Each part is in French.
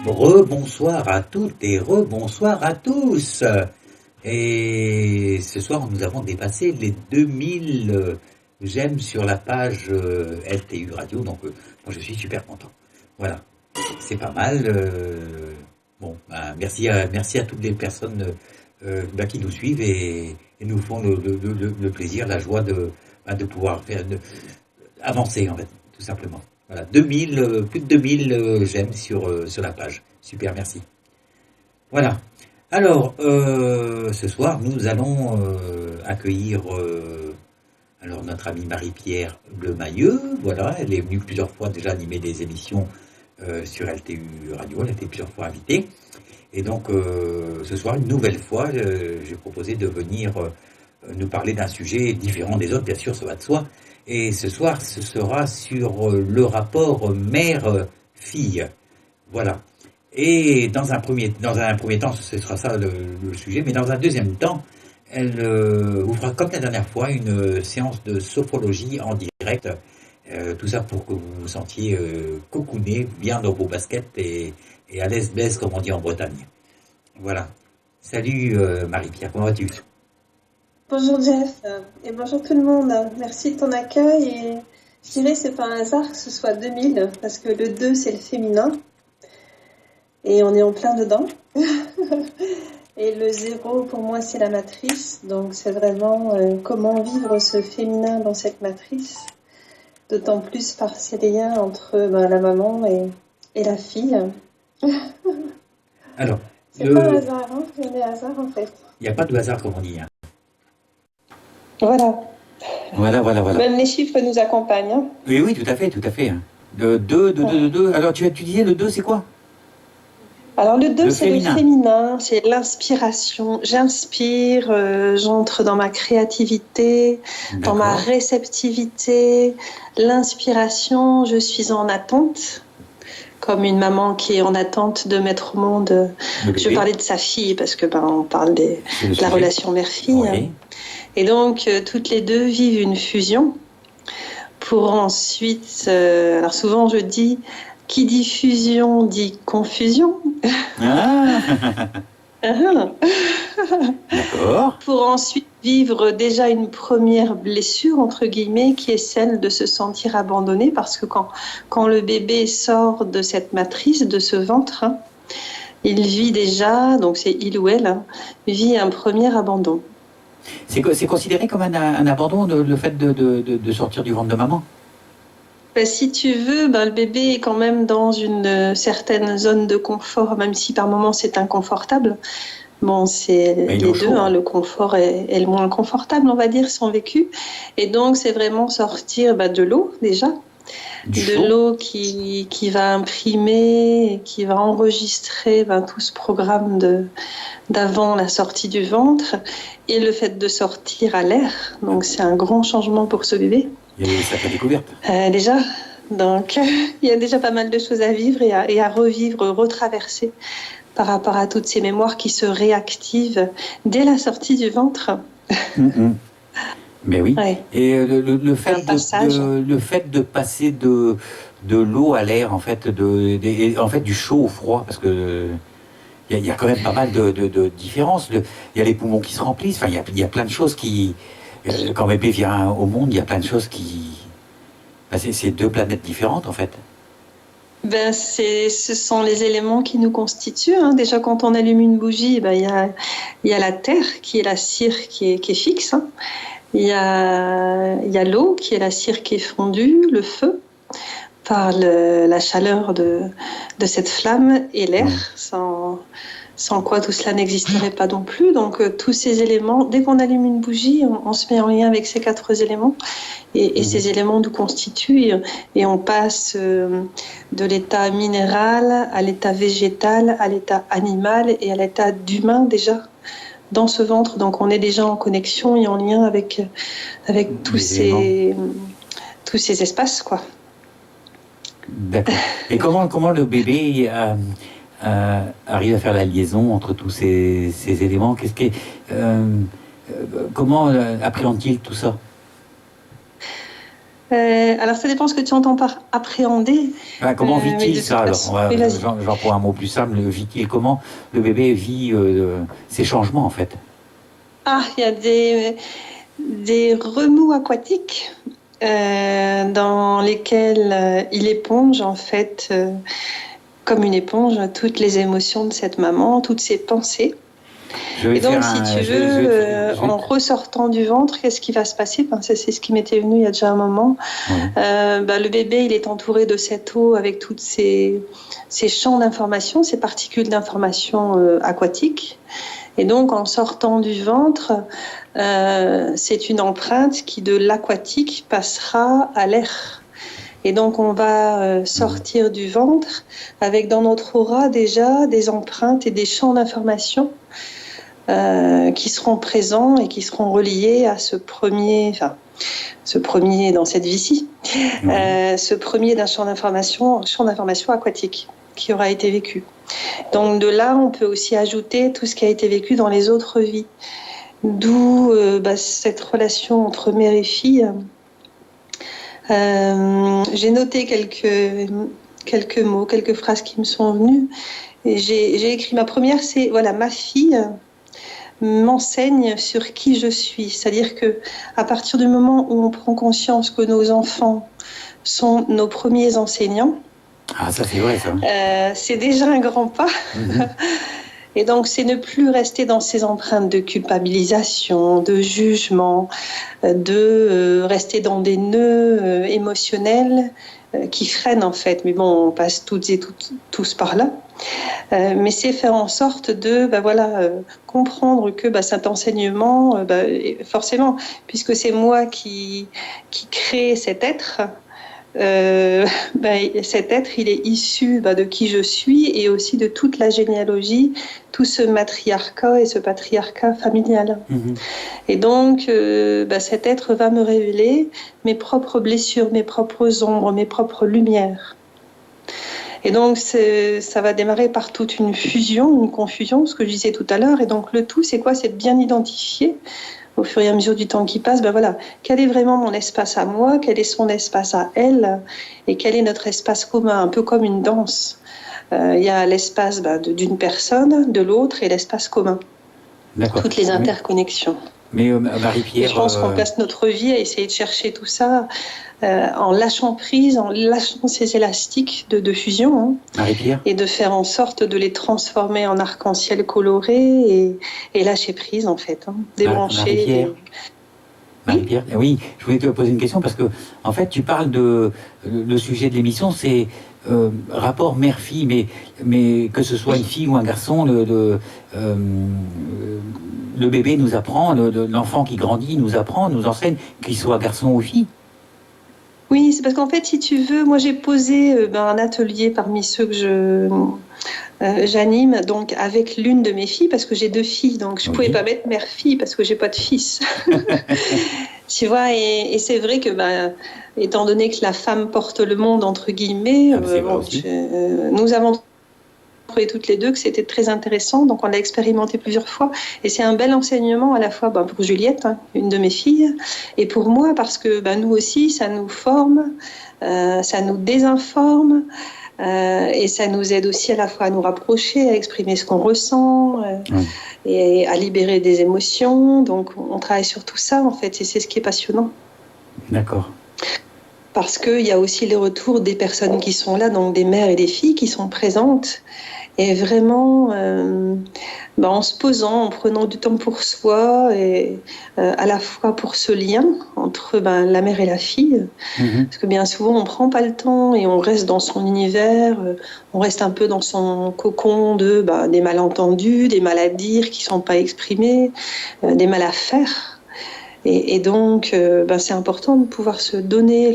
Rebonsoir à toutes et rebonsoir à tous. Et ce soir, nous avons dépassé les 2000 j'aime sur la page LTU Radio. Donc, moi, je suis super content. Voilà, c'est pas mal. Bon, merci à toutes les personnes qui nous suivent et nous font le plaisir, la joie de pouvoir avancer, en fait, tout simplement. Voilà, plus de 2000 j'aime sur la page. Super, merci. Voilà. Alors, ce soir, nous allons accueillir alors notre amie Marie-Pierre Bleumailleux. Voilà, elle est venue plusieurs fois déjà animer des émissions sur LTU Radio. Elle a été plusieurs fois invitée. Et donc, ce soir, une nouvelle fois, j'ai proposé de venir nous parler d'un sujet différent des autres, bien sûr, ça va de soi. Et ce soir, ce sera sur le rapport mère-fille. Voilà. Et dans un premier temps, ce sera ça le sujet, mais dans un deuxième temps, elle vous fera comme la dernière fois une séance de sophrologie en direct. Tout ça pour que vous vous sentiez cocooné, bien dans vos baskets et à l'aise-baise, comme on dit en Bretagne. Voilà. Salut Marie-Pierre, comment vas-tu ? Bonjour Jeff, et bonjour tout le monde. Merci de ton accueil. Et je dirais que c'est pas un hasard que ce soit 2000, parce que le 2 c'est le féminin, et on est en plein dedans. Et le 0 pour moi c'est la matrice, donc c'est vraiment comment vivre ce féminin dans cette matrice, d'autant plus par ces liens entre la maman et la fille. Alors, c'est pas un hasard, hein, il y a des hasards en fait. Il n'y a pas de hasard comme on dit. Hein. Voilà. Voilà. Même les chiffres nous accompagnent. Hein. Oui, tout à fait. Le 2. Alors, tu disais le 2, c'est quoi ? Alors, le 2, c'est le féminin, c'est l'inspiration. J'inspire, j'entre dans ma créativité, dans ma réceptivité. L'inspiration, je suis en attente. Comme une maman qui est en attente de mettre au monde. Je parlais de sa fille parce que on parle de la relation mère-fille. Oui. Hein. Et donc, toutes les deux vivent une fusion pour ensuite... alors souvent, je dis, qui dit fusion dit confusion. Ah. D'accord. Pour ensuite vivre déjà une première blessure, entre guillemets, qui est celle de se sentir abandonné, parce que quand le bébé sort de cette matrice, de ce ventre, hein, il vit déjà, donc c'est il ou elle, hein, vit un premier abandon. C'est considéré comme un abandon, le fait de sortir du ventre de maman ? Si tu veux, le bébé est quand même dans une certaine zone de confort, même si par moments c'est inconfortable. Bon, c'est les deux, hein, le confort est le moins confortable, on va dire, son vécu. Et donc, c'est vraiment sortir de l'eau, déjà. De l'eau qui va imprimer, qui va enregistrer tout ce programme d'avant la sortie du ventre et le fait de sortir à l'air. Donc, c'est un grand changement pour ce bébé. Il y a eu sa découverte. Déjà. Donc, il y a déjà pas mal de choses à vivre et à revivre, retraverser par rapport à toutes ces mémoires qui se réactivent dès la sortie du ventre. Mais oui. Ouais. Et le fait de passer de l'eau à l'air, en fait, du chaud au froid, parce que il y a quand même pas mal de différences. Il y a les poumons qui se remplissent. Enfin, il y a plein de choses qui, quand bébé vient au monde, il y a plein de choses qui. C'est deux planètes différentes, en fait. Ce sont les éléments qui nous constituent. Hein. Déjà, quand on allume une bougie, y a la terre qui est la cire qui est fixe. Hein. Il y a l'eau qui est la cire qui est fondue, le feu par la chaleur de cette flamme et l'air, sans quoi tout cela n'existerait pas non plus. Donc tous ces éléments, dès qu'on allume une bougie, on se met en lien avec ces 4 éléments et ces éléments nous constituent et on passe de l'état minéral à l'état végétal, à l'état animal et à l'état d'humain déjà. dans ce ventre. Donc on est déjà en connexion et en lien avec tous ces espaces, quoi. D'accord. Et comment le bébé arrive à faire la liaison entre tous ces éléments? Comment appréhende-t-il tout ça? Alors ça dépend ce que tu entends par appréhender. Comment vit-il ça alors? Genre pour un mot plus simple, vit-il comment le bébé vit ces changements en fait? Il y a des remous aquatiques dans lesquels il éponge en fait, comme une éponge, toutes les émotions de cette maman, toutes ses pensées. Et donc, si tu veux, en ressortant du ventre, qu'est-ce qui va se passer? C'est ce qui m'était venu il y a déjà un moment. Oui. Le bébé, il est entouré de cette eau avec toutes ces champs d'information, ces particules d'information aquatiques. Et donc, en sortant du ventre, c'est une empreinte qui, de l'aquatique, passera à l'air. Et donc, on va sortir du ventre avec dans notre aura déjà des empreintes et des champs d'information qui seront présents et qui seront reliés à ce premier dans cette vie-ci, ce premier d'un champ d'information aquatique qui aura été vécu. Donc de là, on peut aussi ajouter tout ce qui a été vécu dans les autres vies. D'où cette relation entre mère et fille. J'ai noté quelques mots, quelques phrases qui me sont venues. Et j'ai écrit ma première, c'est voilà, ma fille m'enseigne sur qui je suis. C'est-à-dire que à partir du moment où on prend conscience que nos enfants sont nos premiers enseignants, ça c'est vrai ça. C'est déjà un grand pas. Et donc, c'est ne plus rester dans ces empreintes de culpabilisation, de jugement, de rester dans des nœuds émotionnels qui freinent en fait. Mais bon, on passe toutes et tous par là. Mais c'est faire en sorte de comprendre que cet enseignement, forcément, puisque c'est moi qui crée cet être, cet être, il est issu de qui je suis et aussi de toute la généalogie, tout ce matriarcat et ce patriarcat familial. Et donc, cet être va me révéler mes propres blessures, mes propres ombres, mes propres lumières. Et donc, ça va démarrer par toute une fusion, une confusion, ce que je disais tout à l'heure. Et donc, le tout, c'est quoi? C'est de bien identifier au fur et à mesure du temps qui passe, quel est vraiment mon espace à moi, quel est son espace à elle, et quel est notre espace commun, un peu comme une danse. Il y a l'espace d'une personne, de l'autre, et l'espace commun. D'accord. Toutes les interconnexions. Mais Marie-Pierre... Et je pense qu'on passe notre vie à essayer de chercher tout ça en lâchant prise, en lâchant ces élastiques de fusion, Marie-Pierre. Et de faire en sorte de les transformer en arc-en-ciel coloré et lâcher prise en fait, débrancher. Marie-Pierre, oui, je voulais te poser une question parce que en fait tu parles le sujet de l'émission, c'est rapport mère-fille, mais que ce soit une fille ou un garçon, le bébé nous apprend, l'enfant qui grandit nous apprend, nous enseigne, qu'il soit garçon ou fille. Oui, c'est parce qu'en fait, si tu veux, moi j'ai posé un atelier parmi ceux que j'anime, donc avec l'une de mes filles, parce que j'ai 2 filles, donc je ne pouvais pas mettre mère-fille parce que j'ai pas de fils. Tu vois, et c'est vrai que étant donné que la femme porte le monde entre guillemets, nous avons trouvé toutes les 2 que c'était très intéressant, donc on l'a expérimenté plusieurs fois et c'est un bel enseignement à la fois pour Juliette, une de mes filles, et pour moi parce que nous aussi ça nous forme, ça nous désinforme et ça nous aide aussi à la fois à nous rapprocher, à exprimer ce qu'on ressent et à libérer des émotions, donc on travaille sur tout ça en fait et c'est ce qui est passionnant. D'accord. Parce qu'il y a aussi les retours des personnes qui sont là, donc des mères et des filles qui sont présentes. Et vraiment, en se posant, en prenant du temps pour soi, et à la fois pour ce lien entre la mère et la fille. Parce que bien souvent, on ne prend pas le temps et on reste dans son univers, on reste un peu dans son cocon des malentendus, des mal à dire qui ne sont pas exprimés, des mal à faire. Et donc, c'est important de pouvoir se donner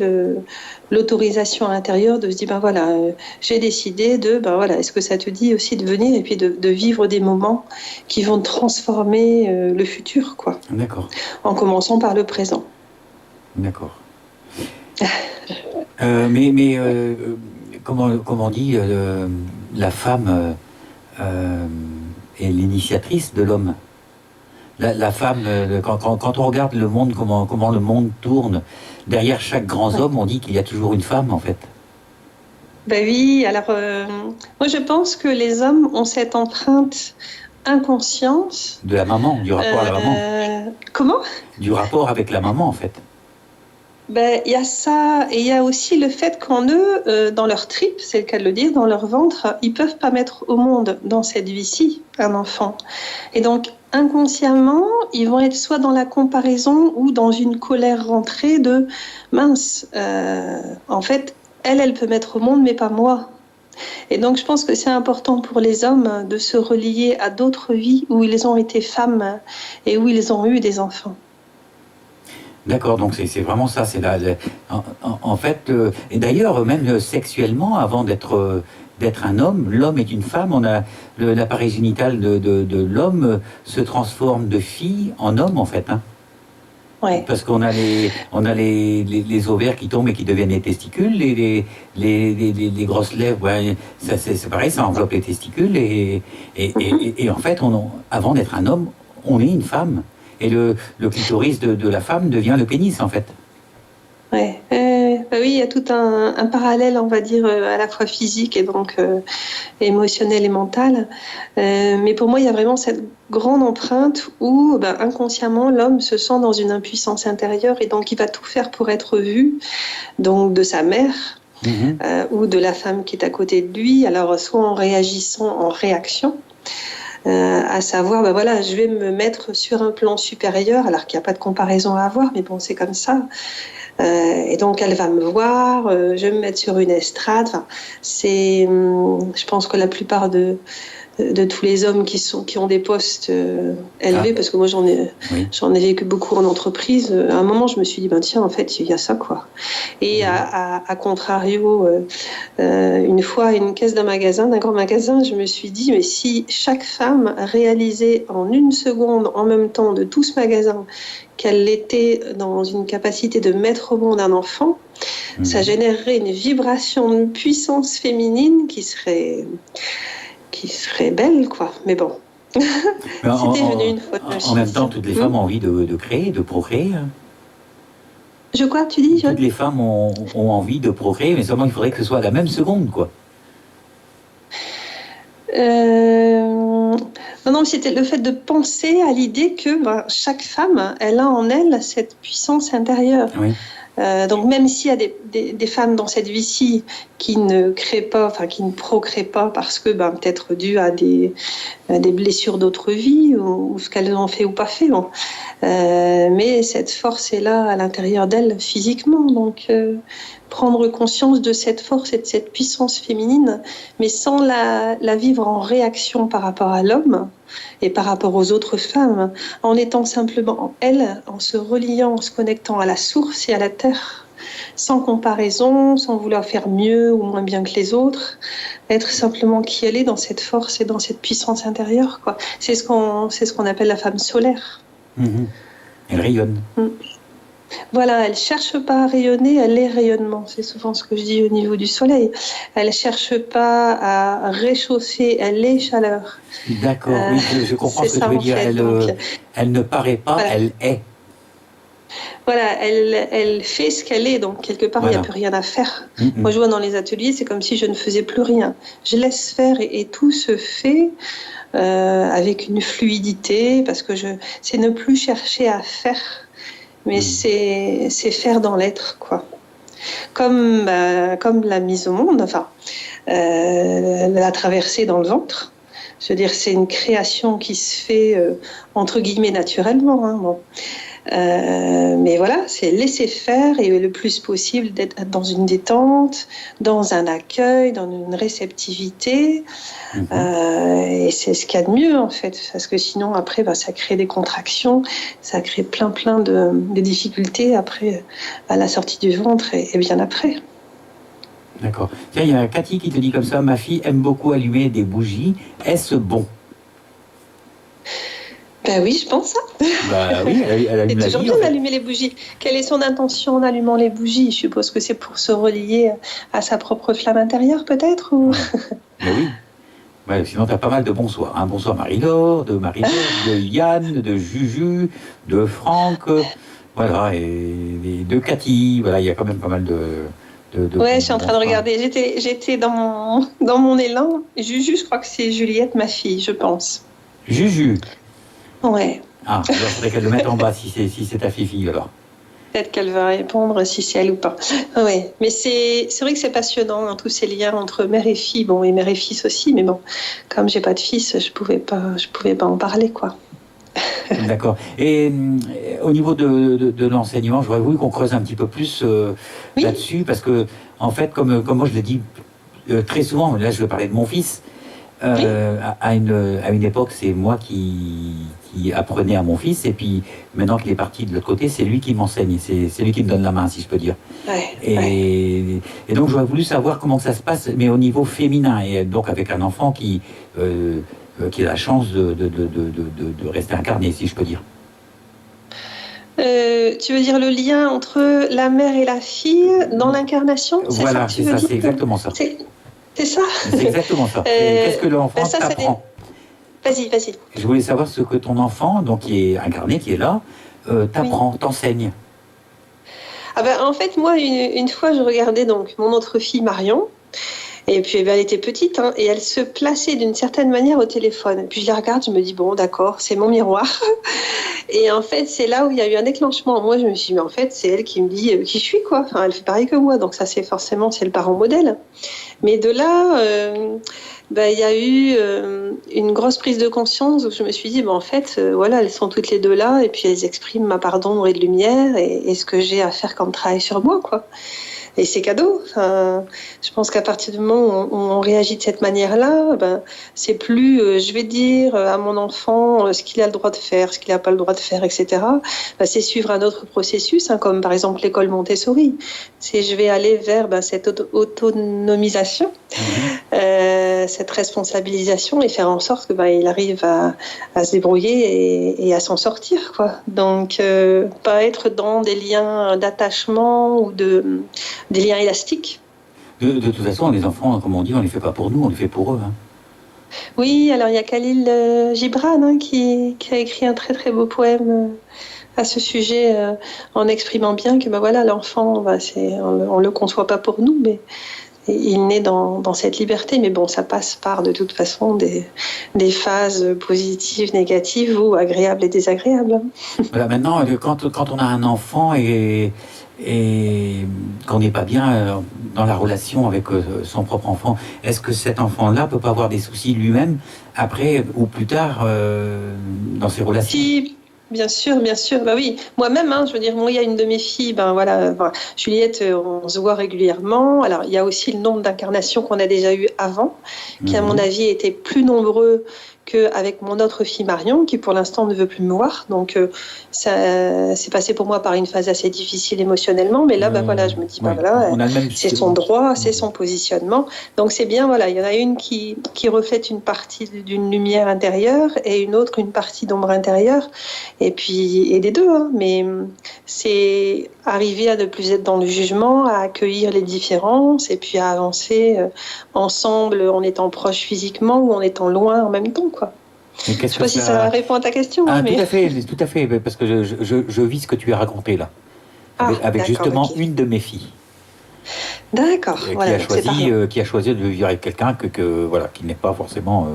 l'autorisation à l'intérieur de se dire, j'ai décidé de, est-ce que ça te dit aussi de venir et puis de vivre des moments qui vont transformer le futur, quoi. D'accord. En commençant par le présent. D'accord. Comment on dit, la femme est l'initiatrice de l'homme. La femme, quand on regarde le monde, comment le monde tourne, derrière chaque grand homme, on dit qu'il y a toujours une femme, en fait. Ben oui, alors moi je pense que les hommes ont cette empreinte inconsciente. De la maman, du rapport à la maman. Comment ? Du rapport avec la maman, en fait. Ben, il y a ça, et il y a aussi le fait qu'en eux, dans leur tripes, c'est le cas de le dire, dans leur ventre, ils peuvent pas mettre au monde dans cette vie-ci un enfant. Et donc, inconsciemment, ils vont être soit dans la comparaison ou dans une colère rentrée de mince, en fait, elle peut mettre au monde, mais pas moi. Et donc, je pense que c'est important pour les hommes de se relier à d'autres vies où ils ont été femmes et où ils ont eu des enfants. D'accord, donc c'est vraiment ça. C'est en fait, et d'ailleurs, même sexuellement, avant d'être un homme, l'homme est une femme. On a l'appareil génital de l'homme se transforme de fille en homme, en fait. Hein. Ouais. Parce qu'on a les ovaires qui tombent et qui deviennent les testicules, les grosses lèvres, ouais, c'est pareil, ça enveloppe les testicules. Et en fait, avant d'être un homme, on est une femme. Et le clitoris de la femme devient le pénis, en fait. Ouais. Oui, il y a tout un parallèle, on va dire, à la fois physique et donc émotionnel et mental. Mais pour moi, il y a vraiment cette grande empreinte où, inconsciemment, l'homme se sent dans une impuissance intérieure et donc il va tout faire pour être vu, donc de sa mère. Ou de la femme qui est à côté de lui, alors soit en réagissant en réaction, à savoir, je vais me mettre sur un plan supérieur, alors qu'il n'y a pas de comparaison à avoir, mais bon, c'est comme ça. Et donc, elle va me voir, je vais me mettre sur une estrade. Enfin, je pense que la plupart de tous les hommes qui ont des postes élevés, parce que moi j'en ai vécu beaucoup en entreprise, à un moment je me suis dit, tiens, en fait, il y a ça, quoi. Et à contrario, une fois à une caisse d'un grand magasin, je me suis dit, mais si chaque femme réalisait en une seconde, en même temps, de tout ce magasin, qu'elle était dans une capacité de mettre au monde un enfant, ça générerait une vibration de puissance féminine qui serait belle, quoi. Mais bon, c'était venu une fois. En même temps, toutes les femmes ont envie de créer, de procréer. Hein. Tu dis Toutes les femmes ont envie de procréer, mais seulement il faudrait que ce soit à la même seconde, quoi. Non, c'était le fait de penser à l'idée que chaque femme, elle a en elle cette puissance intérieure. Oui. Donc même s'il y a des femmes dans cette vie-ci qui ne créent pas, qui ne procréent pas parce que peut-être dû à des blessures d'autres vies ou ce qu'elles ont fait ou pas fait, mais cette force est là à l'intérieur d'elles physiquement, donc prendre conscience de cette force et de cette puissance féminine, mais sans la vivre en réaction par rapport à l'homme et par rapport aux autres femmes, en étant simplement elle, en se reliant, en se connectant à la source et à la terre, sans comparaison, sans vouloir faire mieux ou moins bien que les autres, être simplement qui elle est dans cette force et dans cette puissance intérieure, quoi. C'est ce qu'on appelle la femme solaire. Elle rayonne. Voilà, elle cherche pas à rayonner, elle est rayonnement. C'est souvent ce que je dis au niveau du soleil. Elle cherche pas à réchauffer, elle est chaleur. D'accord, oui, je comprends ce que tu veux dire. Elle ne paraît pas, elle est. Voilà, elle fait ce qu'elle est, donc quelque part, il n'y a plus rien à faire. Moi, je vois dans les ateliers, c'est comme si je ne faisais plus rien. Je laisse faire et tout se fait avec une fluidité, parce que c'est ne plus chercher à faire, mais c'est faire dans l'être, quoi. Comme la mise au monde, la traversée dans le ventre. Je veux dire, c'est une création qui se fait entre guillemets naturellement. Hein, bon. Mais voilà, c'est laisser faire et le plus possible d'être dans une détente, dans un accueil, dans une réceptivité. Et c'est ce qu'il y a de mieux en fait, parce que sinon après, ça crée des contractions, ça crée plein de difficultés après à la sortie du ventre et bien après. D'accord. Tiens, il y a Cathy qui te dit comme ça, ma fille aime beaucoup allumer des bougies, est-ce bon? Ben oui, je pense ça. Bah oui, elle allume c'est toujours bien d'allumer les bougies. Quelle est son intention en allumant les bougies? Je suppose que c'est pour se relier à sa propre flamme intérieure, peut-être ou... Mais oui. Ouais, sinon, tu as pas mal de bonsoirs. Hein. Bonsoir Marie-Laure, de Yann, de Juju, de Franck, voilà, et de Cathy. Voilà, il y a quand même pas mal de ouais, je suis en train de regarder. J'étais dans mon élan. Juju, je crois que c'est Juliette, ma fille, je pense. Juju. Ouais. Ah, alors il faudrait qu'elle le mette en bas si c'est ta fille alors. Peut-être qu'elle va répondre si c'est elle ou pas. Oui, mais c'est vrai que c'est passionnant, hein, tous ces liens entre mère et fille, bon, et mère et fils aussi, mais bon, comme j'ai pas de fils, je pouvais pas en parler, quoi. D'accord. Et au niveau de l'enseignement, j'aurais voulu qu'on creuse un petit peu plus là-dessus, parce que, en fait, comme moi je l'ai dit très souvent, là je veux parler de mon fils, à une époque, c'est moi qui apprenais à mon fils, et puis maintenant qu'il est parti de l'autre côté, c'est lui qui m'enseigne, c'est lui qui me donne la main, si je peux dire. Et donc j'aurais voulu savoir comment ça se passe, mais au niveau féminin, et donc avec un enfant qui a la chance de rester incarné, si je peux dire. Tu veux dire le lien entre la mère et la fille dans l'incarnation? Voilà, c'est ça, c'est exactement ça. C'est ça? C'est exactement ça. Qu'est-ce que l'enfant t'apprend? Vas-y. Je voulais savoir ce que ton enfant, donc qui est incarné, qui est là, t'apprend, t'enseigne. Ah ben, en fait, moi, une fois, je regardais donc mon autre fille, Marion, et puis elle était petite, hein, et elle se plaçait d'une certaine manière au téléphone. Et puis je la regarde, je me dis, bon, d'accord, c'est mon miroir. Et en fait, c'est là où il y a eu un déclenchement. Moi, je me suis dit, mais en fait, c'est elle qui me dit qui je suis, quoi. Enfin, elle fait pareil que moi, donc ça, c'est le parent modèle. Mais de là, il y a eu une grosse prise de conscience où je me suis dit, en fait, voilà, elles sont toutes les deux là, et puis elles expriment ma part d'ombre et de lumière, et ce que j'ai à faire comme travail sur moi, quoi. Et c'est cadeau. Enfin, je pense qu'à partir du moment où on réagit de cette manière-là, c'est plus, je vais dire à mon enfant ce qu'il a le droit de faire, ce qu'il n'a pas le droit de faire, etc. C'est suivre un autre processus, hein, comme par exemple l'école Montessori. Je vais aller vers cette autonomisation, cette responsabilisation, et faire en sorte que il arrive à se débrouiller et à s'en sortir, quoi. Donc, pas être dans des liens d'attachement ou des liens élastiques. De toute façon, les enfants, comme on dit, on ne les fait pas pour nous, on les fait pour eux. Hein. Oui, alors il y a Khalil Gibran qui a écrit un très très beau poème à ce sujet, en exprimant bien que voilà, l'enfant, on le conçoit pas pour nous, mais il naît dans cette liberté. Mais bon, ça passe par de toute façon des phases positives, négatives ou agréables et désagréables. Voilà, maintenant, quand on a un enfant et qu'on n'est pas bien dans la relation avec son propre enfant, est-ce que cet enfant-là peut pas avoir des soucis lui-même après ou plus tard dans ses relations? Si, bien sûr, oui. Moi-même, hein, je veux dire, moi, il y a une de mes filles, Juliette, on se voit régulièrement. Alors, il y a aussi le nombre d'incarnations qu'on a déjà eues avant, qui, à mon avis, étaient plus nombreux qu'avec mon autre fille Marion, qui pour l'instant ne veut plus me voir. Donc, ça s'est passé pour moi par une phase assez difficile émotionnellement. Mais là, voilà, je me dis, c'est son droit, c'est son positionnement. Donc, c'est bien, voilà, il y en a une qui reflète une partie d'une lumière intérieure et une autre, une partie d'ombre intérieure. Et des deux, hein. Mais c'est arriver à ne plus être dans le jugement, à accueillir les différences et puis à avancer ensemble en étant proches physiquement ou en étant loin en même temps, quoi. Je ne sais pas si ça répond à ta question. Ah, mais... Tout à fait, parce que je vis ce que tu as raconté là, avec justement une de mes filles. D'accord. Voilà, qui a choisi de vivre avec quelqu'un qui n'est pas forcément...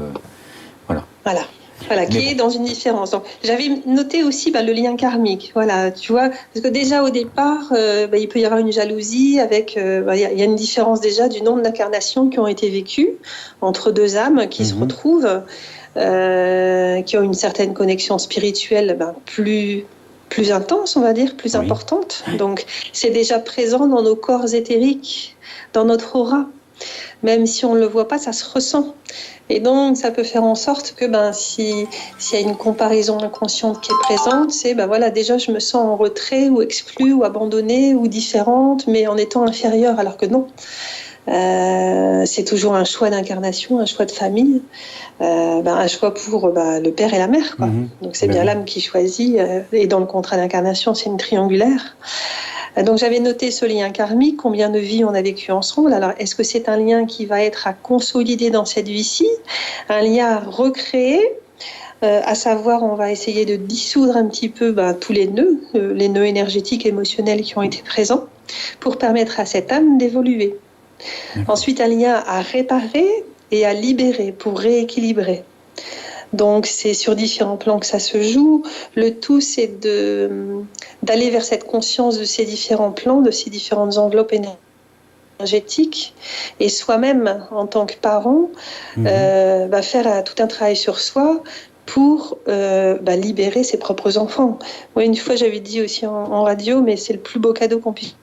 Voilà, qui est dans une différence. Donc, j'avais noté aussi le lien karmique. Voilà, tu vois, parce que déjà au départ, il peut y avoir une jalousie avec. Il y a une différence déjà du nombre d'incarnations qui ont été vécues entre deux âmes qui se retrouvent. qui ont une certaine connexion spirituelle plus intense, on va dire, plus importante. Donc, c'est déjà présent dans nos corps éthériques, dans notre aura. Même si on ne le voit pas, ça se ressent. Et donc, ça peut faire en sorte que s'il y a une comparaison inconsciente qui est présente, c'est déjà je me sens en retrait ou exclue ou abandonnée ou différente, mais en étant inférieure, alors que non. C'est toujours un choix d'incarnation, un choix de famille, un choix pour le père et la mère, quoi. Donc c'est bien l'âme qui choisit, et dans le contrat d'incarnation, c'est une triangulaire. Donc j'avais noté ce lien karmique, combien de vies on a vécu ensemble. Alors est-ce que c'est un lien qui va être à consolider dans cette vie-ci, un lien à recréer, à savoir on va essayer de dissoudre un petit peu tous les nœuds énergétiques, émotionnels qui ont été présents, pour permettre à cette âme d'évoluer. Ensuite, un lien à réparer et à libérer pour rééquilibrer. Donc, c'est sur différents plans que ça se joue. Le tout, c'est d'aller vers cette conscience de ces différents plans, de ces différentes enveloppes énergétiques. Et soi-même, en tant que parent, faire tout un travail sur soi pour libérer ses propres enfants. Moi, une fois, j'avais dit aussi en radio, mais c'est le plus beau cadeau qu'on puisse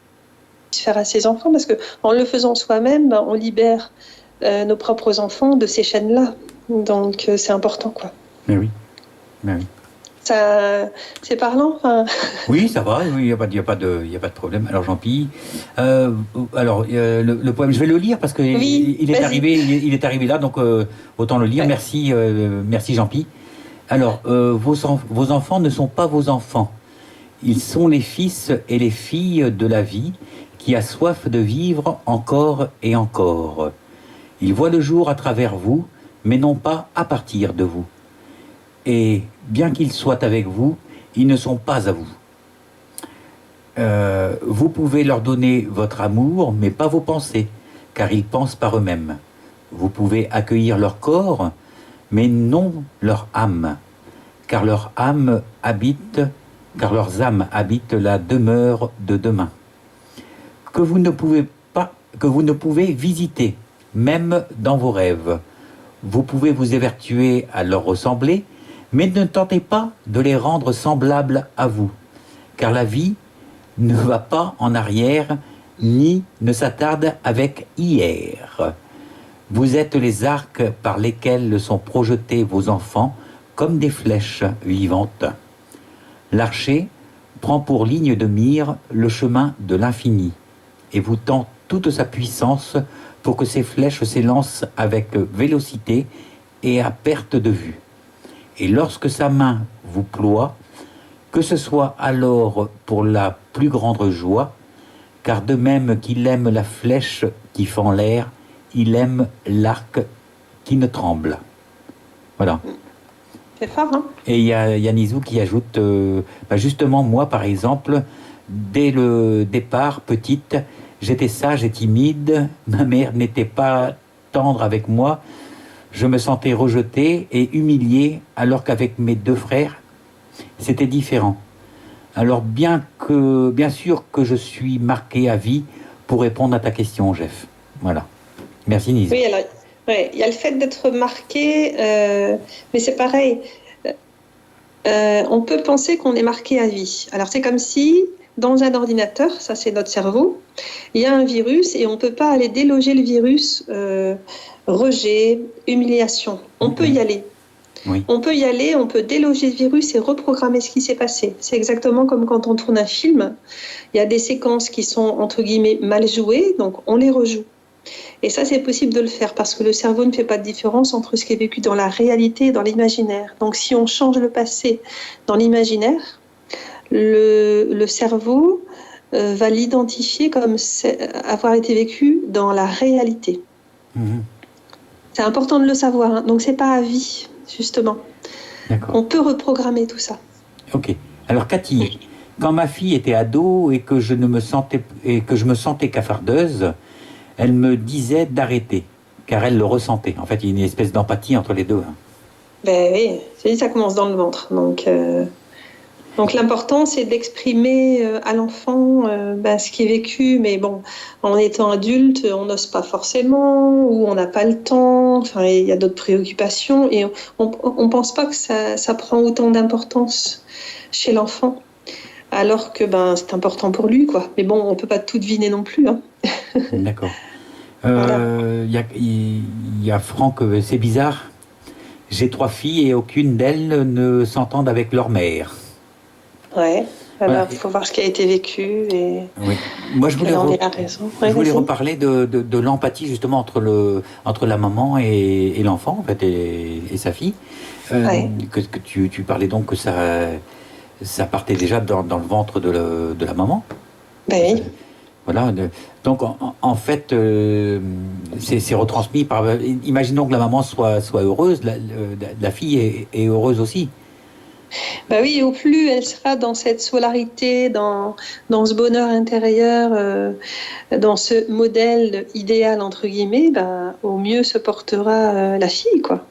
faire à ses enfants, parce que en le faisant soi-même, on libère nos propres enfants de ces chaînes-là. Donc c'est important, quoi. Mais oui. Ça, c'est parlant. Oui, ça va. Il n'y a pas de problème. Alors Jean-Pierre, le poème, je vais le lire parce que il est arrivé là, donc autant le lire. Ouais. Merci Jean-Pierre. Alors vos enfants ne sont pas vos enfants. Ils sont les fils et les filles de la vie, qui a soif de vivre encore et encore. Ils voient le jour à travers vous, mais non pas à partir de vous. Et bien qu'ils soient avec vous, ils ne sont pas à vous. Vous pouvez leur donner votre amour, mais pas vos pensées, car ils pensent par eux-mêmes. Vous pouvez accueillir leur corps, mais non leur âme, car leurs âmes habitent la demeure de demain, que vous ne pouvez visiter, même dans vos rêves. Vous pouvez vous évertuer à leur ressembler, mais ne tentez pas de les rendre semblables à vous, car la vie ne va pas en arrière, ni ne s'attarde avec hier. Vous êtes les arcs par lesquels sont projetés vos enfants, comme des flèches vivantes. L'archer prend pour ligne de mire le chemin de l'infini, et vous tend toute sa puissance pour que ces flèches s'élancent avec vélocité et à perte de vue. Et lorsque sa main vous ploie, que ce soit alors pour la plus grande joie, car de même qu'il aime la flèche qui fend l'air, il aime l'arc qui ne tremble. Voilà. C'est fort, hein? Et il y a Nizou qui ajoute, justement, moi, par exemple, dès le départ, petite, j'étais sage et timide, ma mère n'était pas tendre avec moi, je me sentais rejetée et humiliée, alors qu'avec mes deux frères, c'était différent. Alors bien sûr que je suis marquée à vie pour répondre à ta question, Jeff. Voilà. Merci Nizou. Oui, alors, il y a le fait d'être marqué, mais c'est pareil. On peut penser qu'on est marqué à vie. Alors c'est comme si, dans un ordinateur, ça c'est notre cerveau, il y a un virus et on ne peut pas aller déloger le virus, rejet, humiliation. On peut y aller. Oui. On peut y aller, on peut déloger le virus et reprogrammer ce qui s'est passé. C'est exactement comme quand on tourne un film. Il y a des séquences qui sont, entre guillemets, mal jouées, donc on les rejoue. Et ça, c'est possible de le faire parce que le cerveau ne fait pas de différence entre ce qui est vécu dans la réalité et dans l'imaginaire. Donc si on change le passé dans l'imaginaire, le cerveau va l'identifier comme avoir été vécu dans la réalité. Mmh. C'est important de le savoir, hein. Donc c'est pas à vie, justement. D'accord. On peut reprogrammer tout ça. Ok. Alors Cathy, quand ma fille était ado et que je me sentais cafardeuse, elle me disait d'arrêter, car elle le ressentait. En fait, il y a une espèce d'empathie entre les deux. Ben oui, ça commence dans le ventre. Donc, Donc l'important, c'est d'exprimer à l'enfant ce qui est vécu, mais bon, en étant adulte, on n'ose pas forcément, ou on n'a pas le temps, enfin, il y a d'autres préoccupations, et on pense pas que ça prend autant d'importance chez l'enfant, alors que c'est important pour lui, quoi. Mais bon, on peut pas tout deviner non plus. Hein. D'accord. Voilà. Il y a Franck, c'est bizarre. J'ai 3 filles et aucune d'elles ne s'entendent avec leur mère. Ouais. Voilà. Alors, il faut voir ce qui a été vécu et oui. Moi, je voulais, je voulais reparler de l'empathie justement entre la maman et l'enfant, en fait, et sa fille. Que tu parlais donc que ça partait déjà dans le ventre de la maman. Ben oui. Voilà. Donc, en fait, c'est retransmis par... Imaginons que la maman soit heureuse, la fille est heureuse aussi. Bah oui, au plus elle sera dans cette solarité, dans ce bonheur intérieur, dans ce modèle idéal, entre guillemets, au mieux se portera la fille, quoi.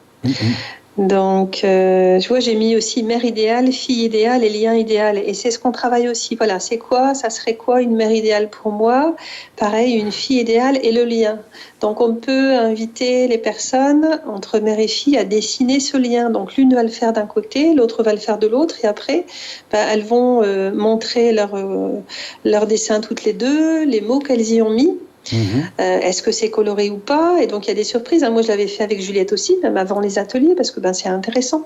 Donc, tu vois, j'ai mis aussi mère idéale, fille idéale et lien idéal. Et c'est ce qu'on travaille aussi. Voilà, c'est quoi, ça serait quoi une mère idéale pour moi? Pareil, une fille idéale et le lien. Donc, on peut inviter les personnes, entre mère et fille, à dessiner ce lien. Donc, l'une va le faire d'un côté, l'autre va le faire de l'autre. Et après, elles vont montrer leur dessin toutes les deux, les mots qu'elles y ont mis. Est-ce que c'est coloré ou pas? Et donc il y a des surprises. Moi je l'avais fait avec Juliette aussi, même avant les ateliers, parce que c'est intéressant.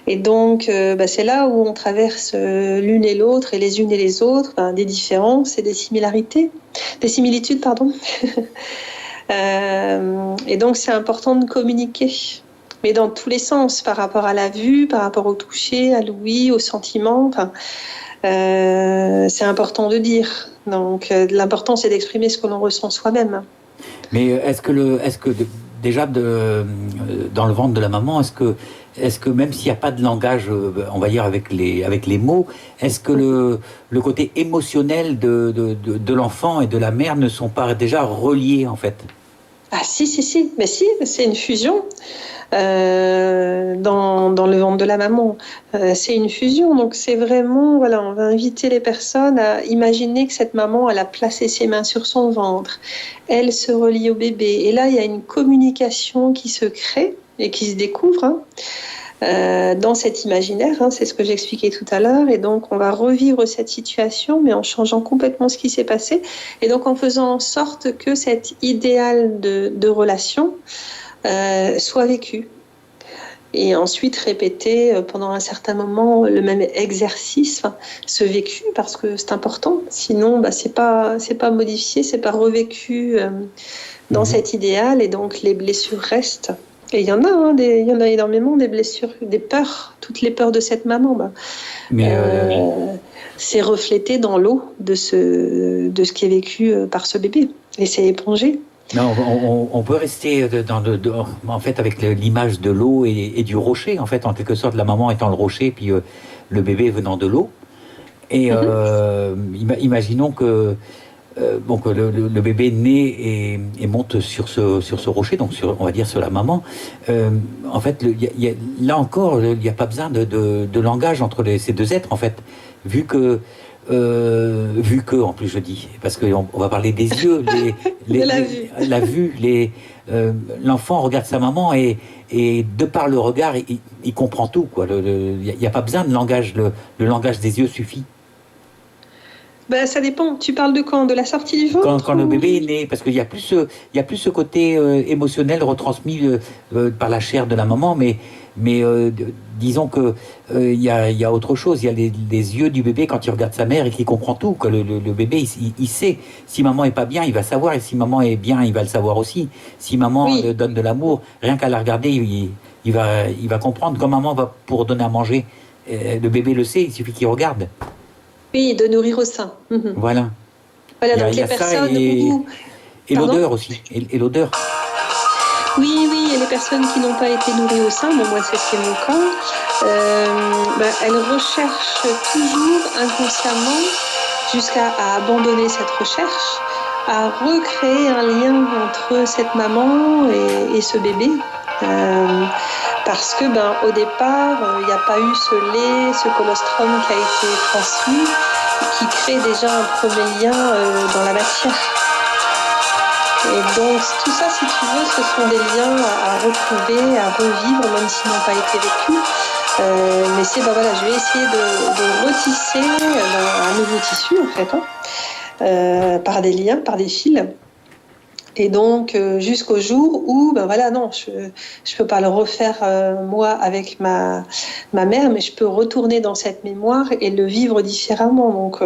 Et donc c'est là où on traverse l'une et l'autre et les unes et les autres, des différences et des similitudes, pardon. Et donc c'est important de communiquer, mais dans tous les sens, par rapport à la vue, par rapport au toucher, à l'ouïe, au sentiment. C'est important de dire. Donc, l'important, c'est d'exprimer ce que l'on ressent soi-même. Mais est-ce que déjà dans le ventre de la maman, est-ce que même s'il n'y a pas de langage, on va dire avec les mots, est-ce que le côté émotionnel de l'enfant et de la mère ne sont pas déjà reliés en fait? Ah si, mais si, c'est une fusion. Dans le ventre de la maman. C'est une fusion, donc c'est vraiment, voilà, on va inviter les personnes à imaginer que cette maman, elle a placé ses mains sur son ventre, elle se relie au bébé, et là, il y a une communication qui se crée et qui se découvre dans cet imaginaire, c'est ce que j'expliquais tout à l'heure, et donc on va revivre cette situation, mais en changeant complètement ce qui s'est passé, et donc en faisant en sorte que cet idéal de relation soit vécu. Et ensuite répéter pendant un certain moment le même exercice, ce vécu, parce que c'est important. Sinon, c'est pas modifié, c'est pas revécu dans cet idéal, et donc les blessures restent. Et il y en a, il y en a énormément, des blessures, des peurs, toutes les peurs de cette maman. C'est reflété dans l'eau de ce qui est vécu par ce bébé, et c'est épongé. Non, on peut rester en fait avec l'image de l'eau et du rocher, en fait, en quelque sorte, la maman étant le rocher, puis le bébé venant de l'eau. Et imaginons que le bébé naît et monte sur ce rocher, donc on va dire sur la maman. En fait, là encore, il n'y a pas besoin de langage entre ces deux êtres, en fait, vu que, en plus je dis, parce qu'on va parler des yeux, la vue, l'enfant regarde sa maman et de par le regard, il comprend tout, quoi. Il n'y a pas besoin de langage, le langage des yeux suffit. Ça dépend. Tu parles de quand? De la sortie du ventre? Quand le bébé est né, parce qu'il y a plus ce côté émotionnel retransmis par la chair de la maman, mais disons que il y a autre chose. Il y a les yeux du bébé quand il regarde sa mère et qu'il comprend tout. Que le bébé, il sait. Si maman est pas bien, il va savoir, et si maman est bien, il va le savoir aussi. Si maman donne de l'amour, rien qu'à la regarder, il va comprendre. Quand maman va pour donner à manger, le bébé le sait. Il suffit qu'il regarde. Oui, de nourrir au sein. Voilà. Donc les personnes et l'odeur aussi. Et l'odeur. Oui, et les personnes qui n'ont pas été nourries au sein, moi c'est ce qui est mon cas, elles recherchent toujours inconsciemment, jusqu'à abandonner cette recherche, à recréer un lien entre cette maman et ce bébé. Parce que, au départ, il n'y a pas eu ce lait, ce colostrum qui a été transmis, qui crée déjà un premier lien dans la matière. Et donc, tout ça, si tu veux, ce sont des liens à retrouver, à revivre, même s'ils n'ont pas été vécus. Mais c'est, je vais essayer de retisser un nouveau tissu, en fait, par des liens, par des fils. Et donc, jusqu'au jour où, non, je peux pas le refaire moi avec ma mère, mais je peux retourner dans cette mémoire et le vivre différemment. Donc,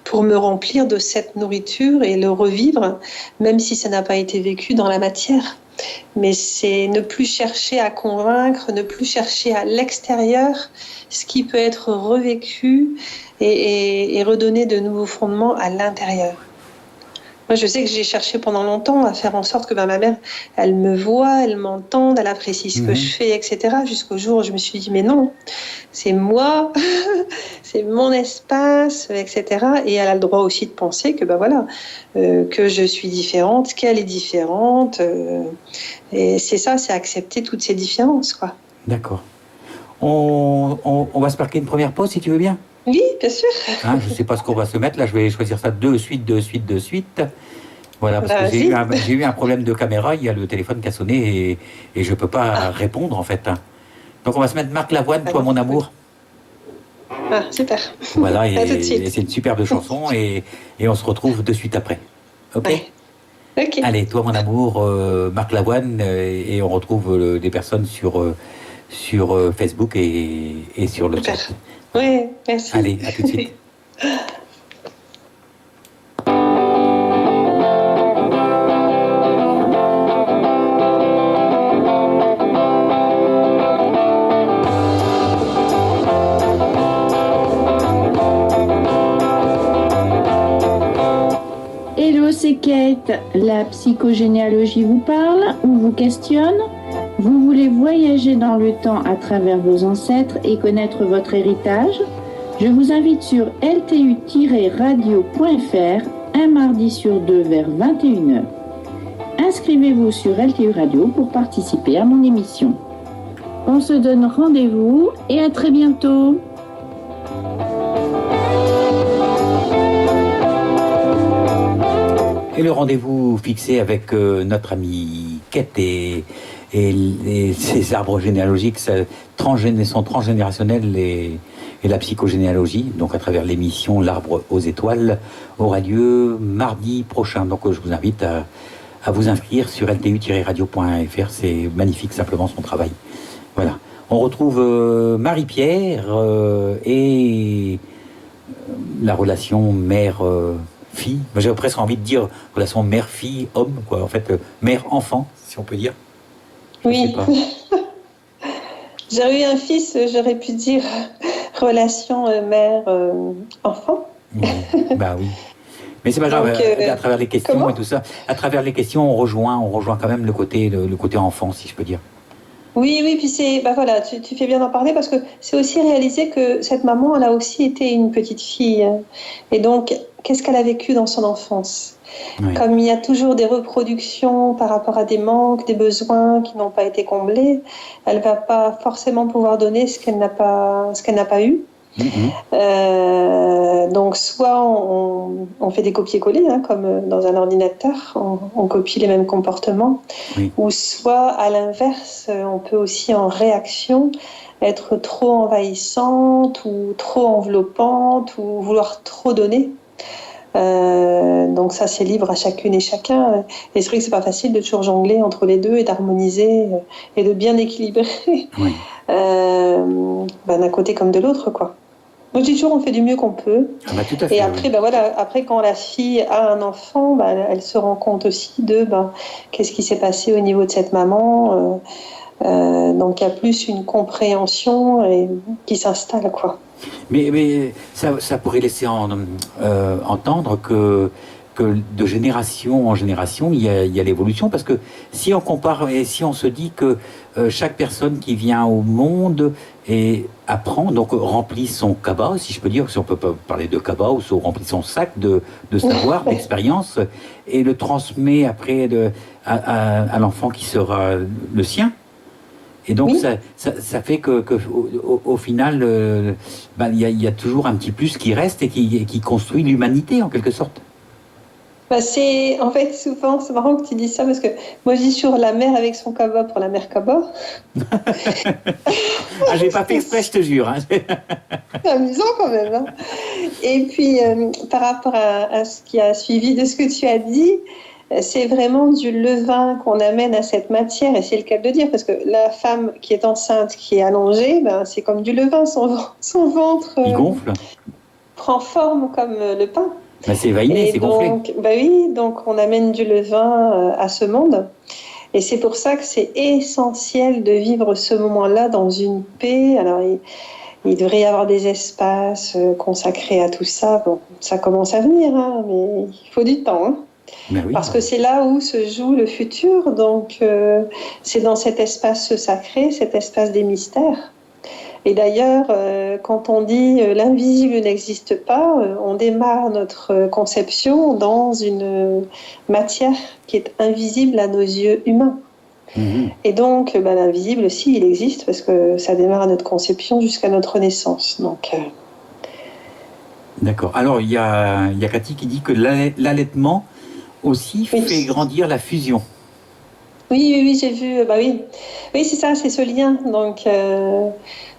pour me remplir de cette nourriture et le revivre, même si ça n'a pas été vécu dans la matière. Mais c'est ne plus chercher à convaincre, ne plus chercher à l'extérieur ce qui peut être revécu et redonner de nouveaux fondements à l'intérieur. Moi, je sais que j'ai cherché pendant longtemps à faire en sorte que ma mère, elle me voit, elle m'entende, elle apprécie ce que je fais, etc. Jusqu'au jour où je me suis dit, mais non, c'est moi, c'est mon espace, etc. Et elle a le droit aussi de penser que, que je suis différente, qu'elle est différente. Et c'est ça, c'est accepter toutes ces différences, quoi. D'accord. On va se marquer une première pause, si tu veux bien. Oui, bien sûr. Je ne sais pas ce qu'on va se mettre. Là, je vais choisir ça de suite. Voilà, parce que j'ai eu un problème de caméra. Il y a le téléphone qui a sonné et je ne peux pas répondre, en fait. Donc, on va se mettre Marc Lavoine, Toi, mon amour. Ah, super. Voilà, et c'est une superbe chanson et on se retrouve de suite après. OK, ouais. Okay. Allez, Toi, mon amour, Marc Lavoine, et on retrouve des personnes sur Facebook et sur le super. chat. Oui, merci. Allez, à tout de suite. Hello, c'est Kate. La psychogénéalogie vous parle ou vous questionne? Vous voulez voyager dans le temps à travers vos ancêtres et connaître votre héritage? Je vous invite sur ltu-radio.fr un mardi sur 2 vers 21h. Inscrivez-vous sur LTU Radio pour participer à mon émission. On se donne rendez-vous et à très bientôt. Et le rendez-vous fixé avec notre amie Kate et ces arbres généalogiques sont transgénérationnels et la psychogénéalogie, donc à travers l'émission L'arbre aux étoiles, aura lieu mardi prochain. Donc je vous invite à vous inscrire sur ltu-radio.fr. C'est magnifique simplement son travail. Voilà. On retrouve Marie-Pierre et la relation mère-fille. J'ai presque envie de dire relation mère-fille-homme, quoi. En fait, mère-enfant, si on peut dire. Oui. J'aurais eu un fils, j'aurais pu dire relation mère-enfant. Oui. Bah oui. Mais c'est pas grave, à travers les questions et tout ça, à travers les questions, on rejoint quand même le côté enfant, si je peux dire. Oui, puis c'est, tu fais bien d'en parler parce que c'est aussi réaliser que cette maman, elle a aussi été une petite fille. Et donc, qu'est-ce qu'elle a vécu dans son enfance ? Oui. Comme il y a toujours des reproductions par rapport à des manques, des besoins qui n'ont pas été comblés, elle ne va pas forcément pouvoir donner ce qu'elle n'a pas eu. Donc soit on fait des copier-coller comme dans un ordinateur, on copie les mêmes comportements, ou soit à l'inverse, on peut aussi en réaction être trop envahissante ou trop enveloppante ou vouloir trop donner. Donc ça c'est libre à chacune et chacun, et c'est vrai que c'est pas facile de toujours jongler entre les deux et d'harmoniser et de bien équilibrer d'un côté comme de l'autre, quoi. Moi je dis toujours on fait du mieux qu'on peut. Tout à fait, et après après quand la fille a un enfant, elle se rend compte aussi de qu'est-ce qui s'est passé au niveau de cette maman, donc il y a plus une compréhension qui s'installe, quoi. Mais ça pourrait laisser entendre que de génération en génération, il y a l'évolution, parce que si on compare et si on se dit que chaque personne qui vient au monde apprend, donc remplit son cabas, si je peux dire, si on peut pas parler de cabas, ou remplit son sac de savoir, d'expérience, et le transmet après à l'enfant qui sera le sien. Et donc, ça fait que au final, y a toujours un petit plus qui reste et qui construit l'humanité, en quelque sorte. En fait, souvent, c'est marrant que tu dis ça, parce que moi, je dis sur la mer avec son cabas pour la mer Kaba. J'ai pas fait exprès, je te jure. Hein. C'est amusant quand même. Hein. Et puis, par rapport à ce qui a suivi de ce que tu as dit, c'est vraiment du levain qu'on amène à cette matière, et c'est le cas de le dire, parce que la femme qui est enceinte, qui est allongée, c'est comme du levain, son ventre il gonfle, prend forme comme le pain. C'est vainé, c'est gonflé. Oui, donc on amène du levain à ce monde. Et c'est pour ça que c'est essentiel de vivre ce moment-là dans une paix. Alors, il devrait y avoir des espaces consacrés à tout ça. Bon, ça commence à venir, hein, mais il faut du temps. Hein. Parce que c'est là où se joue le futur. Donc, c'est dans cet espace sacré, cet espace des mystères. Et d'ailleurs, quand on dit l'invisible n'existe pas, on démarre notre conception dans une matière qui est invisible à nos yeux humains. Et donc, l'invisible, si, il existe, parce que ça démarre à notre conception jusqu'à notre naissance. Donc, D'accord. Alors, il y a Cathy qui dit que l'allaitement aussi fait grandir la fusion. Oui, j'ai vu. Oui, c'est ça, c'est ce lien. Donc,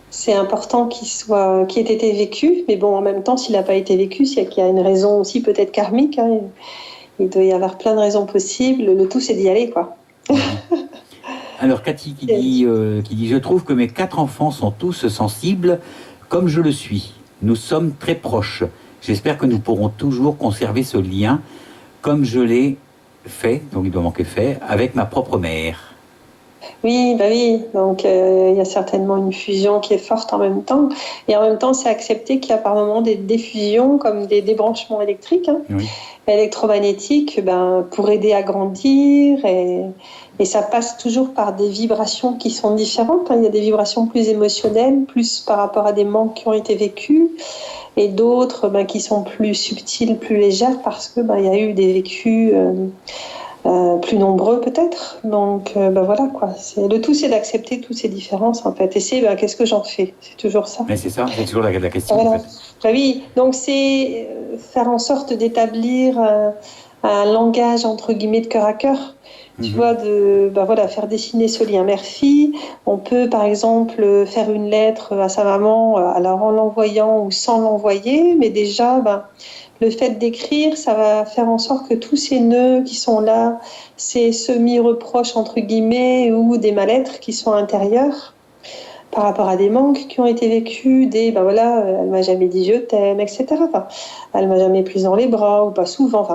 c'est important qu'il ait été vécu. Mais bon, en même temps, s'il n'a pas été vécu, c'est qu'il y a une raison aussi peut-être karmique. Hein. Il doit y avoir plein de raisons possibles. Le tout, c'est d'y aller, quoi. Alors, Cathy qui dit « Je trouve que mes 4 enfants sont tous sensibles, comme je le suis. Nous sommes très proches. J'espère que nous pourrons toujours conserver ce lien, comme je l'ai fait, donc il doit manquer fait, avec ma propre mère. » Oui, donc il y a certainement une fusion qui est forte en même temps. Et en même temps, c'est accepté qu'il y a par moments des défusions, comme des débranchements électriques, électromagnétiques, pour aider à grandir. Et ça passe toujours par des vibrations qui sont différentes. Il y a des vibrations plus émotionnelles, plus par rapport à des manques qui ont été vécus, et d'autres qui sont plus subtiles, plus légères, parce que il y a eu des vécus plus nombreux peut-être. Donc voilà quoi. Le tout, c'est d'accepter toutes ces différences en fait. Et c'est qu'est-ce que j'en fais. C'est toujours ça. Mais c'est ça, c'est toujours la question. Voilà. En fait. Oui, donc c'est faire en sorte d'établir un langage entre guillemets de cœur à cœur. Tu vois, faire dessiner ce lien mère-fille. On peut, par exemple, faire une lettre à sa maman, alors en l'envoyant ou sans l'envoyer, mais déjà, le fait d'écrire, ça va faire en sorte que tous ces nœuds qui sont là, ces semi-reproches, entre guillemets, ou des mal-être qui sont intérieurs, par rapport à des manques qui ont été vécus, elle m'a jamais dit je t'aime, etc. Elle m'a jamais prise dans les bras, ou pas souvent.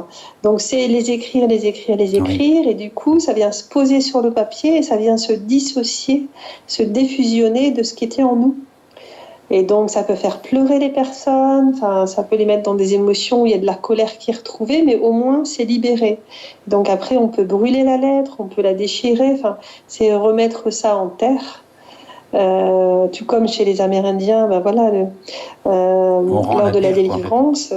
Donc c'est les écrire, et du coup, ça vient se poser sur le papier, et ça vient se dissocier, se défusionner de ce qui était en nous. Et donc, ça peut faire pleurer les personnes, ça peut les mettre dans des émotions où il y a de la colère qui est retrouvée, mais au moins, c'est libéré. Donc après, on peut brûler la lettre, on peut la déchirer, c'est remettre ça en terre. Tout comme chez les Amérindiens, lors de la délivrance,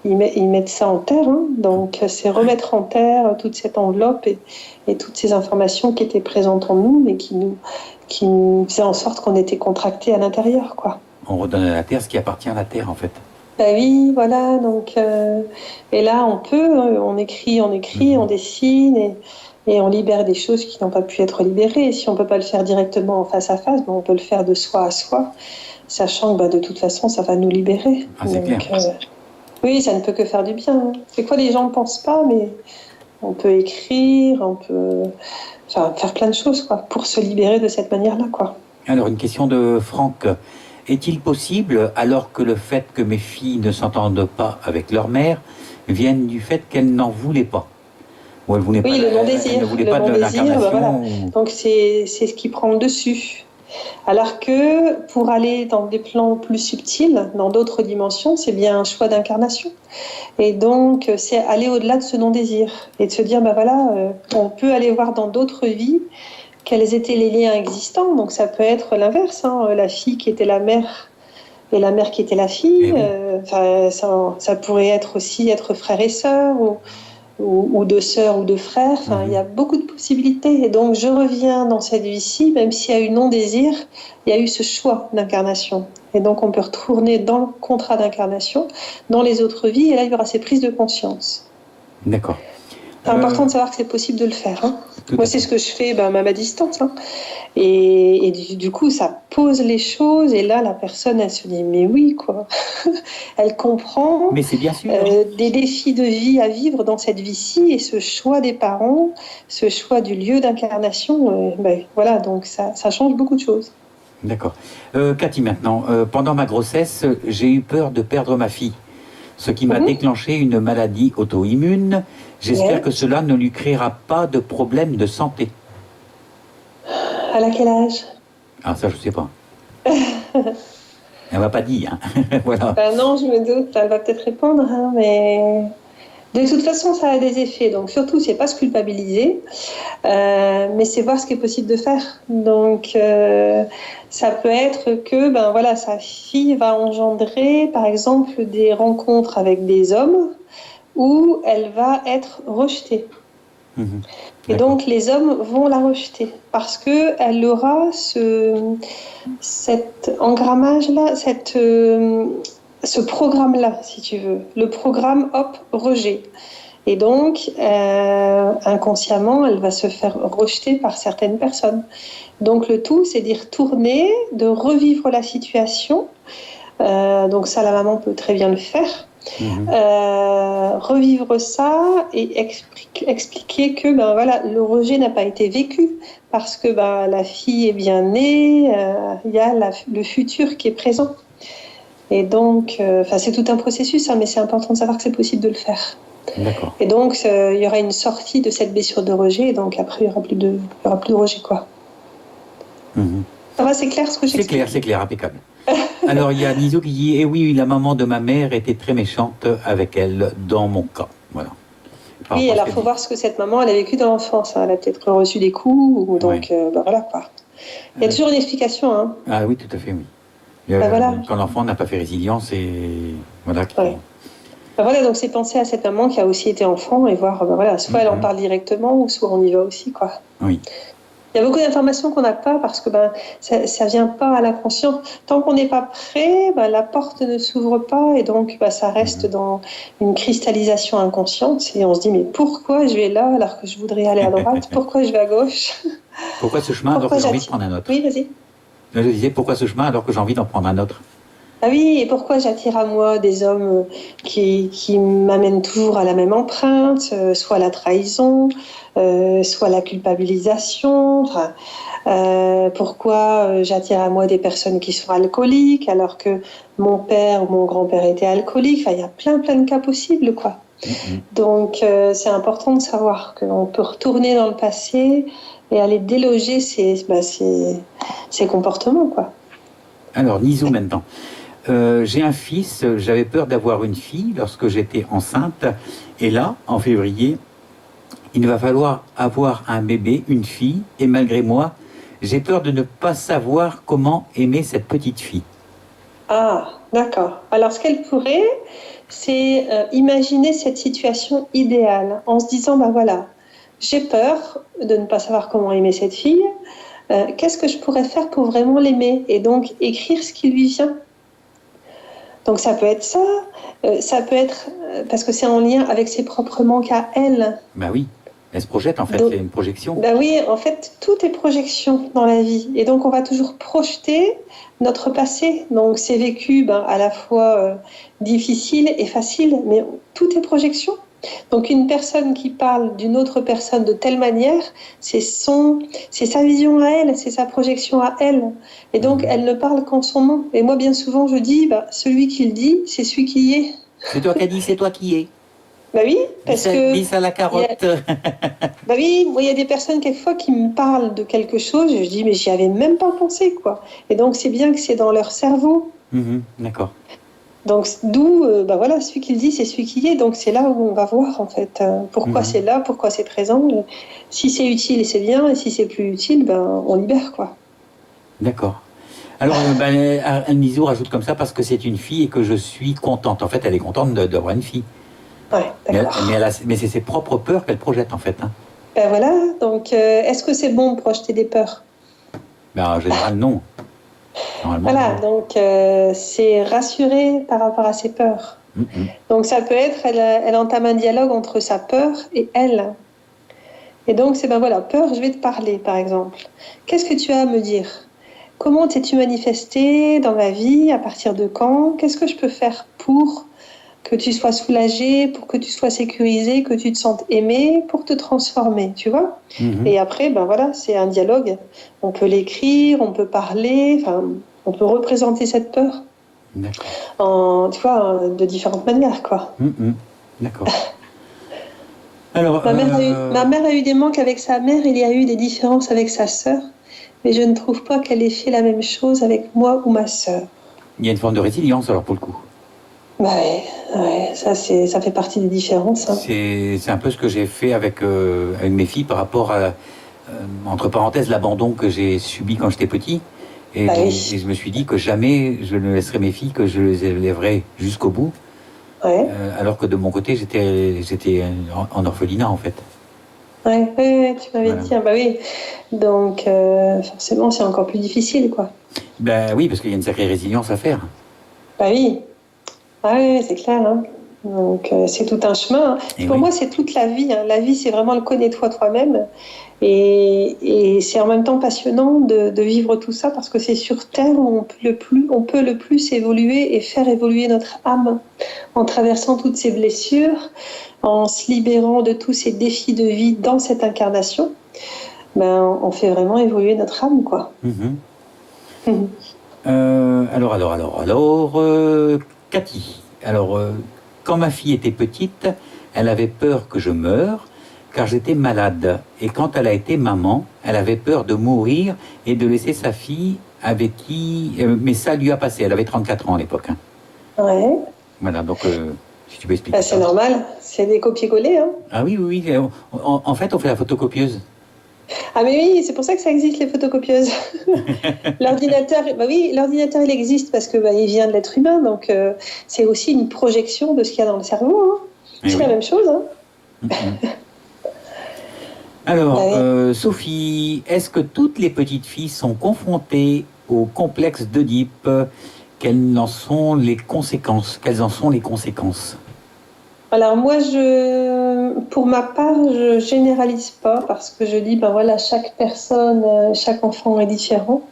ils mettent ça en terre. Hein. Donc, c'est remettre en terre toute cette enveloppe et toutes ces informations qui étaient présentes en nous, mais qui nous faisaient en sorte qu'on était contractés à l'intérieur, quoi. On redonne à la terre ce qui appartient à la terre, en fait. Oui, voilà. Donc, et là, on écrit, on dessine et on libère des choses qui n'ont pas pu être libérées. Et si on ne peut pas le faire directement en face à face, on peut le faire de soi à soi, sachant que de toute façon, ça va nous libérer. C'est clair. Oui, ça ne peut que faire du bien. Hein. C'est quoi, les gens ne pensent pas, mais on peut écrire, on peut faire plein de choses pour se libérer de cette manière-là. Alors, une question de Franck. Est-il possible, alors que le fait que mes filles ne s'entendent pas avec leur mère vienne du fait qu'elles n'en voulaient pas? Ou elles voulaient pas, le non-désir. Elles ne voulaient pas de l'incarnation. Donc c'est ce qui prend le dessus. Alors que pour aller dans des plans plus subtils, dans d'autres dimensions, c'est bien un choix d'incarnation. Et donc c'est aller au-delà de ce non-désir et de se dire, on peut aller voir dans d'autres vies quels étaient les liens existants. Donc ça peut être l'inverse, la fille qui était la mère et la mère qui était la fille. Ça pourrait être aussi être frère et sœur, ou de sœur ou de frère. Enfin, il y a beaucoup de possibilités. Et donc, je reviens dans cette vie-ci, même s'il y a eu non-désir, il y a eu ce choix d'incarnation. Et donc, on peut retourner dans le contrat d'incarnation, dans les autres vies, et là, il y aura ces prises de conscience. D'accord. C'est important de savoir que c'est possible de le faire. Hein. Moi, c'est ce que je fais même à distance. Hein. Et du coup, ça pose les choses. Et là, la personne, elle se dit, mais oui, quoi. Elle comprend. Mais c'est bien sûr. Des défis de vie à vivre dans cette vie-ci. Et ce choix des parents, ce choix du lieu d'incarnation, voilà, donc ça change beaucoup de choses. D'accord. Cathy, maintenant, pendant ma grossesse, j'ai eu peur de perdre ma fille, ce qui m'a déclenché une maladie auto-immune. J'espère que cela ne lui créera pas de problème de santé. Elle a quel âge? Ah, ça, je ne sais pas. Elle m'a pas dit, hein. Voilà. Non, je me doute, elle va peut-être répondre, hein, mais de toute façon, ça a des effets. Donc, surtout, c'est pas se culpabiliser, mais c'est voir ce qui est possible de faire. Donc, ça peut être que, voilà, sa fille va engendrer, par exemple, des rencontres avec des hommes où elle va être rejetée. Et donc les hommes vont la rejeter parce qu'elle aura cet engrammage-là, ce programme-là, si tu veux. Le programme, rejet. Et donc, inconsciemment, elle va se faire rejeter par certaines personnes. Donc le tout, c'est d'y retourner, de revivre la situation. Donc ça, la maman peut très bien le faire. Revivre ça et expliquer que voilà, le rejet n'a pas été vécu parce que la fille est bien née, il y a le futur qui est présent. Et donc, c'est tout un processus, hein, mais c'est important de savoir que c'est possible de le faire. D'accord. Et donc, il y aura une sortie de cette blessure de rejet, et donc après, il n'y aura plus de rejet, quoi. Ça va, c'est clair ce que j'explique? C'est clair, impeccable. Alors, il y a Niso qui dit, eh oui, la maman de ma mère était très méchante avec elle, dans mon cas. Voilà. Oui, alors il faut voir ce que cette maman elle a vécu dans l'enfance. Hein. Elle a peut-être reçu des coups, ou donc voilà quoi. Il y a toujours une explication. Hein. Ah oui, tout à fait, oui. Voilà. Quand l'enfant n'a pas fait résilience, et voilà. Voilà, donc c'est penser à cette maman qui a aussi été enfant et voir, voilà, soit elle en parle directement, ou soit on y va aussi, quoi. Oui. Il y a beaucoup d'informations qu'on n'a pas parce que ça vient pas à la conscience. Tant qu'on n'est pas prêt, la porte ne s'ouvre pas et donc ça reste dans une cristallisation inconsciente et on se dit mais pourquoi je vais là alors que je voudrais aller à droite? Pourquoi je vais à gauche? Pourquoi ce chemin alors que j'ai envie de prendre un autre? Oui, vas-y. Je disais pourquoi ce chemin alors que j'ai envie d'en prendre un autre? Ah oui, et pourquoi j'attire à moi des hommes qui m'amènent toujours à la même empreinte, soit la trahison, soit la culpabilisation. Pourquoi j'attire à moi des personnes qui sont alcooliques alors que mon père ou mon grand-père était alcoolique. Il y a plein de cas possibles, quoi. Donc c'est important de savoir qu'on peut retourner dans le passé et aller déloger ces comportements, quoi. Alors, Niso maintenant. J'ai un fils, j'avais peur d'avoir une fille lorsque j'étais enceinte. Et là, en février, il va falloir avoir un bébé, une fille. Et malgré moi, j'ai peur de ne pas savoir comment aimer cette petite fille. Ah, d'accord. Alors, ce qu'elle pourrait, c'est imaginer cette situation idéale en se disant, voilà, j'ai peur de ne pas savoir comment aimer cette fille. Qu'est-ce que je pourrais faire pour vraiment l'aimer? Et donc, écrire ce qui lui vient. Donc ça peut être ça peut être, parce que c'est en lien avec ses propres manques à elle. Oui, elle se projette en fait, c'est une projection. Oui, en fait, tout est projection dans la vie. Et donc on va toujours projeter notre passé. Donc c'est vécu à la fois difficile et facile, mais tout est projection. Donc une personne qui parle d'une autre personne de telle manière, c'est sa vision à elle, c'est sa projection à elle. Et donc elle ne parle qu'en son nom. Et moi bien souvent je dis, celui qui le dit, c'est celui qui y est. C'est toi qui as dit, c'est toi qui es. Oui, parce que... Bis à la carotte. Oui, moi il y a des personnes quelquefois qui me parlent de quelque chose, je dis mais j'y avais même pas pensé, quoi. Et donc c'est bien que c'est dans leur cerveau. D'accord. Donc d'où, voilà, celui qui le dit, c'est celui qui y est. Donc c'est là où on va voir en fait pourquoi c'est là, pourquoi c'est présent. Si c'est utile, c'est bien, et si c'est plus utile, on libère, quoi. D'accord. Alors Niso rajoute comme ça parce que c'est une fille et que je suis contente. En fait, elle est contente d'avoir une fille. Ouais, d'accord. Mais c'est ses propres peurs qu'elle projette, en fait. Hein. Ben voilà, donc est-ce que c'est bon de projeter des peurs? Ben, en général, non. Voilà, donc c'est rassurer par rapport à ses peurs. Donc ça peut être, elle entame un dialogue entre sa peur et elle. Et donc c'est, ben voilà, peur, je vais te parler par exemple. Qu'est-ce que tu as à me dire? Comment t'es-tu manifesté dans ma vie? À partir de quand? Qu'est-ce que je peux faire pour que tu sois soulagé, pour que tu sois sécurisé, que tu te sentes aimé, pour te transformer, tu vois? Et après, ben voilà, c'est un dialogue. On peut l'écrire, on peut parler, enfin, on peut représenter cette peur. Tu vois, de différentes manières, quoi. D'accord. Alors, ma mère a eu des manques avec sa mère, il y a eu des différences avec sa sœur, mais je ne trouve pas qu'elle ait fait la même chose avec moi ou ma sœur. Il y a une forme de résilience, alors, pour le coup. Bah ouais, ça fait partie des différences. Hein. C'est un peu ce que j'ai fait avec mes filles par rapport à, entre parenthèses, l'abandon que j'ai subi quand j'étais petit. Et, et je me suis dit que jamais je ne laisserai mes filles, que je les élèverai jusqu'au bout. Ouais. Alors que de mon côté, j'étais en orphelinat, en fait. Ouais, tu m'avais dit, bah oui. Donc, forcément, c'est encore plus difficile, quoi. Ben oui, parce qu'il y a une sacrée résilience à faire. Bah oui. Ah oui, c'est clair. Hein. Donc, c'est tout un chemin. Hein. Pour moi, c'est toute la vie. Hein. La vie, c'est vraiment le connais-toi toi-même. Et c'est en même temps passionnant de vivre tout ça parce que c'est sur Terre où on peut le plus évoluer et faire évoluer notre âme en traversant toutes ces blessures, en se libérant de tous ces défis de vie dans cette incarnation. Ben, on fait vraiment évoluer notre âme, quoi. Alors, Cathy. Alors, quand ma fille était petite, elle avait peur que je meure, car j'étais malade. Et quand elle a été maman, elle avait peur de mourir et de laisser sa fille avec qui... mais ça lui a passé, elle avait 34 ans à l'époque. Hein. Ouais. Voilà, donc si tu peux expliquer. C'est normal, c'est des copier-coller. Hein. Ah oui. En fait, on fait la photocopieuse. Ah mais oui, c'est pour ça que ça existe, les photocopieuses. L'ordinateur, bah oui, l'ordinateur, il existe parce que il vient de l'être humain, donc c'est aussi une projection de ce qu'il y a dans le cerveau. Hein. C'est la même chose. Hein. Alors, Sophie, est-ce que toutes les petites filles sont confrontées au complexe d'Oedipe? Quelles en sont les conséquences? Alors moi, pour ma part, je généralise pas parce que je dis, ben voilà, chaque personne, chaque enfant est différent.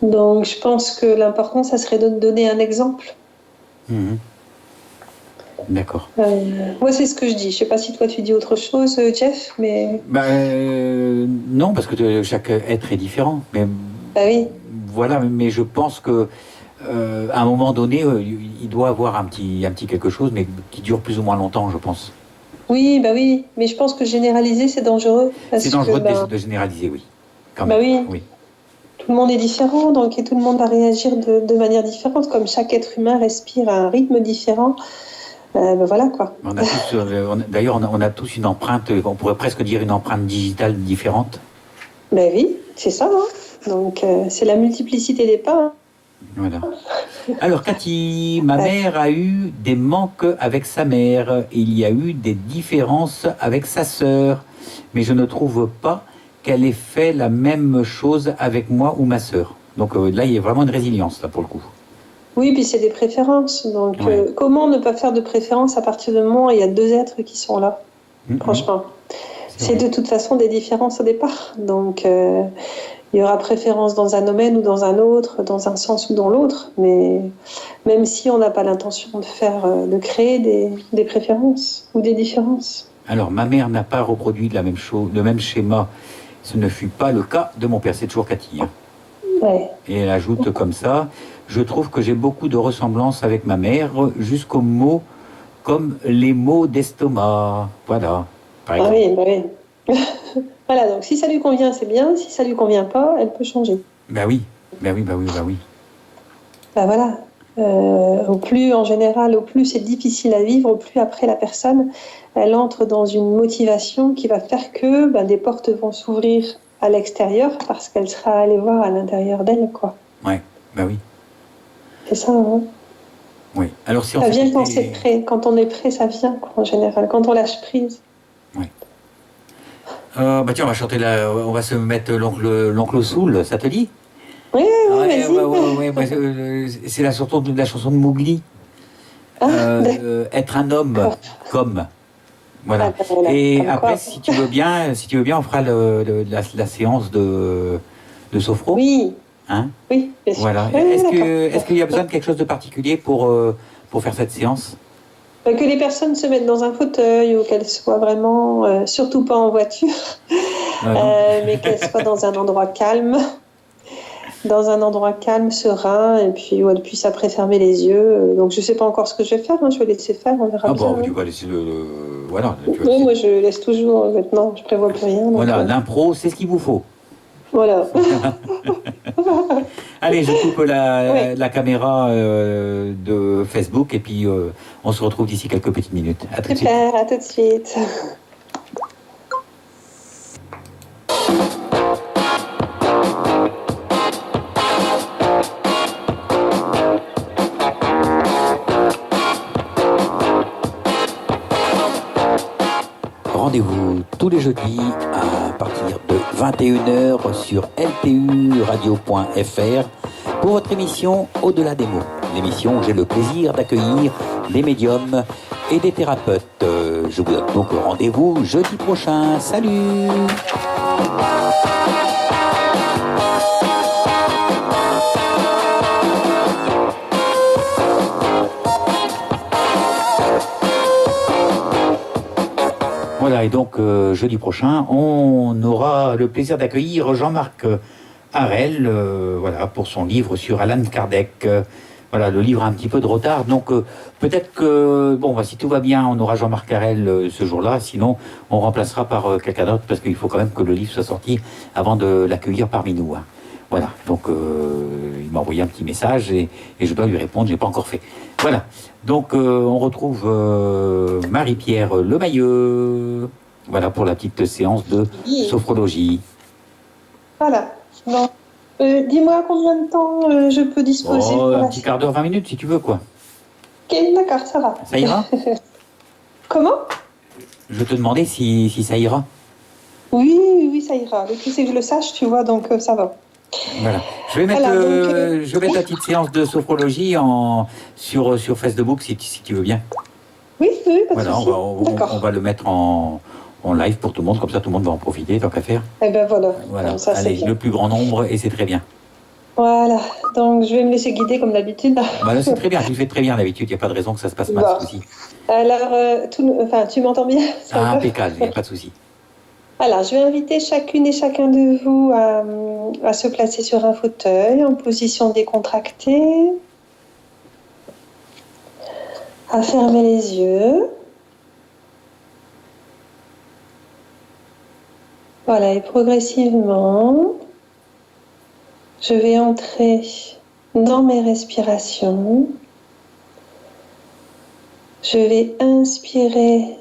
Donc je pense que l'important, ça serait de donner un exemple. D'accord. Moi, c'est ce que je dis. Je sais pas si toi, tu dis autre chose, Jeff, mais... Non, parce que chaque être est différent. Mais, oui. Voilà, mais je pense que à un moment donné, il doit avoir un petit quelque chose, mais qui dure plus ou moins longtemps, je pense. Oui, mais je pense que généraliser, c'est dangereux. C'est dangereux de généraliser, oui. Quand même. Oui. Tout le monde est différent, donc tout le monde va réagir de manière différente. Comme chaque être humain respire à un rythme différent, voilà quoi. D'ailleurs, on a tous une empreinte, on pourrait presque dire une empreinte digitale différente. Ben oui, c'est ça. Hein. Donc c'est la multiplicité des pas. Hein. Voilà. Alors Cathy, ma mère a eu des manques avec sa mère, il y a eu des différences avec sa sœur, mais je ne trouve pas qu'elle ait fait la même chose avec moi ou ma sœur. Donc là, il y a vraiment une résilience, là, pour le coup. Oui, puis c'est des préférences. Donc comment ne pas faire de préférence à partir du moment où il y a deux êtres qui sont là? Franchement. C'est de toute façon des différences au départ. Donc il y aura préférence dans un domaine ou dans un autre, dans un sens ou dans l'autre, mais même si on n'a pas l'intention de créer des préférences ou des différences. Alors, ma mère n'a pas reproduit la même chose, le même schéma. Ce ne fut pas le cas de mon père, c'est toujours Cathy. Hein. Ouais. Et elle ajoute comme ça, je trouve que j'ai beaucoup de ressemblances avec ma mère, jusqu'aux mots comme les mots d'estomac. Voilà, par exemple. Oui. Voilà, donc si ça lui convient, c'est bien. Si ça lui convient pas, elle peut changer. Ben oui. Ben voilà. Au plus c'est difficile à vivre, au plus après la personne, elle entre dans une motivation qui va faire que des portes vont s'ouvrir à l'extérieur parce qu'elle sera allée voir à l'intérieur d'elle, quoi. Ouais, ben oui. C'est ça, hein. Oui. Alors, si on ça vient quand c'est prêt. Quand on est prêt, ça vient, quoi, en général. Quand on lâche prise. Oui. Bah tiens, on va se mettre l'oncle Soul, ça te dit? Oui, vas-y. C'est la chanson de Mowgli. Être un homme comme. Voilà. Et après, si tu veux bien, on fera la séance de sophro. Oui. Hein? Oui, bien sûr. Voilà. Oui, Est-ce qu'il y a besoin de quelque chose de particulier pour faire cette séance? Que les personnes se mettent dans un fauteuil ou qu'elles soient vraiment, surtout pas en voiture, mais qu'elles soient dans un endroit calme. Dans un endroit calme, serein, et puis où elles puissent après fermer les yeux. Donc je ne sais pas encore ce que je vais faire, je vais laisser faire, on verra bien. Tu vas laisser voilà. Oui, moi je laisse toujours, maintenant, je prévois plus rien. Voilà, l'impro, c'est ce qu'il vous faut. Voilà. Allez, je coupe la caméra de Facebook, et puis on se retrouve d'ici quelques petites minutes. À tout de suite. Super, à tout de suite. Rendez-vous tous les jeudis à partir de 21h sur lturadio.fr pour votre émission Au-delà des mots. L'émission où j'ai le plaisir d'accueillir des médiums et des thérapeutes. Je vous donne donc rendez-vous jeudi prochain. Salut! Voilà, et donc jeudi prochain, on aura le plaisir d'accueillir Jean-Marc Harel, voilà, pour son livre sur Allan Kardec. Voilà, le livre a un petit peu de retard, donc peut-être que, bon, si tout va bien, on aura Jean-Marc Harel ce jour-là, sinon on remplacera par quelqu'un d'autre, parce qu'il faut quand même que le livre soit sorti avant de l'accueillir parmi nous. Hein. Voilà, donc il m'a envoyé un petit message et je dois lui répondre, je n'ai pas encore fait. Voilà, donc on retrouve Marie-Pierre Lemayeux, voilà, pour la petite séance de sophrologie. Voilà, bon. Dis-moi combien de temps je peux disposer pour un petit quart d'heure, 20 minutes si tu veux, quoi. Ok, d'accord, ça va. Ça ira? Comment? Je te demandais si ça ira. Oui, ça ira. Le tout c'est que je le sache, tu vois, donc ça va. Voilà. Je vais mettre, la petite séance de sophrologie sur Facebook si tu veux bien. Oui, pas de souci. On va le mettre en live pour tout le monde, comme ça tout le monde va en profiter, tant qu'à faire. Eh ben voilà. Ça, allez, le plus grand nombre, et c'est très bien. Voilà, donc je vais me laisser guider comme d'habitude. Là, c'est très bien, tu le fais très bien d'habitude, il n'y a pas de raison que ça se passe mal aussi. Alors, tu m'entends bien? Impeccable, il n'y a pas de souci. Alors, je vais inviter chacune et chacun de vous à se placer sur un fauteuil en position décontractée, à fermer les yeux. Voilà, et progressivement, je vais entrer dans mes respirations. Je vais inspirer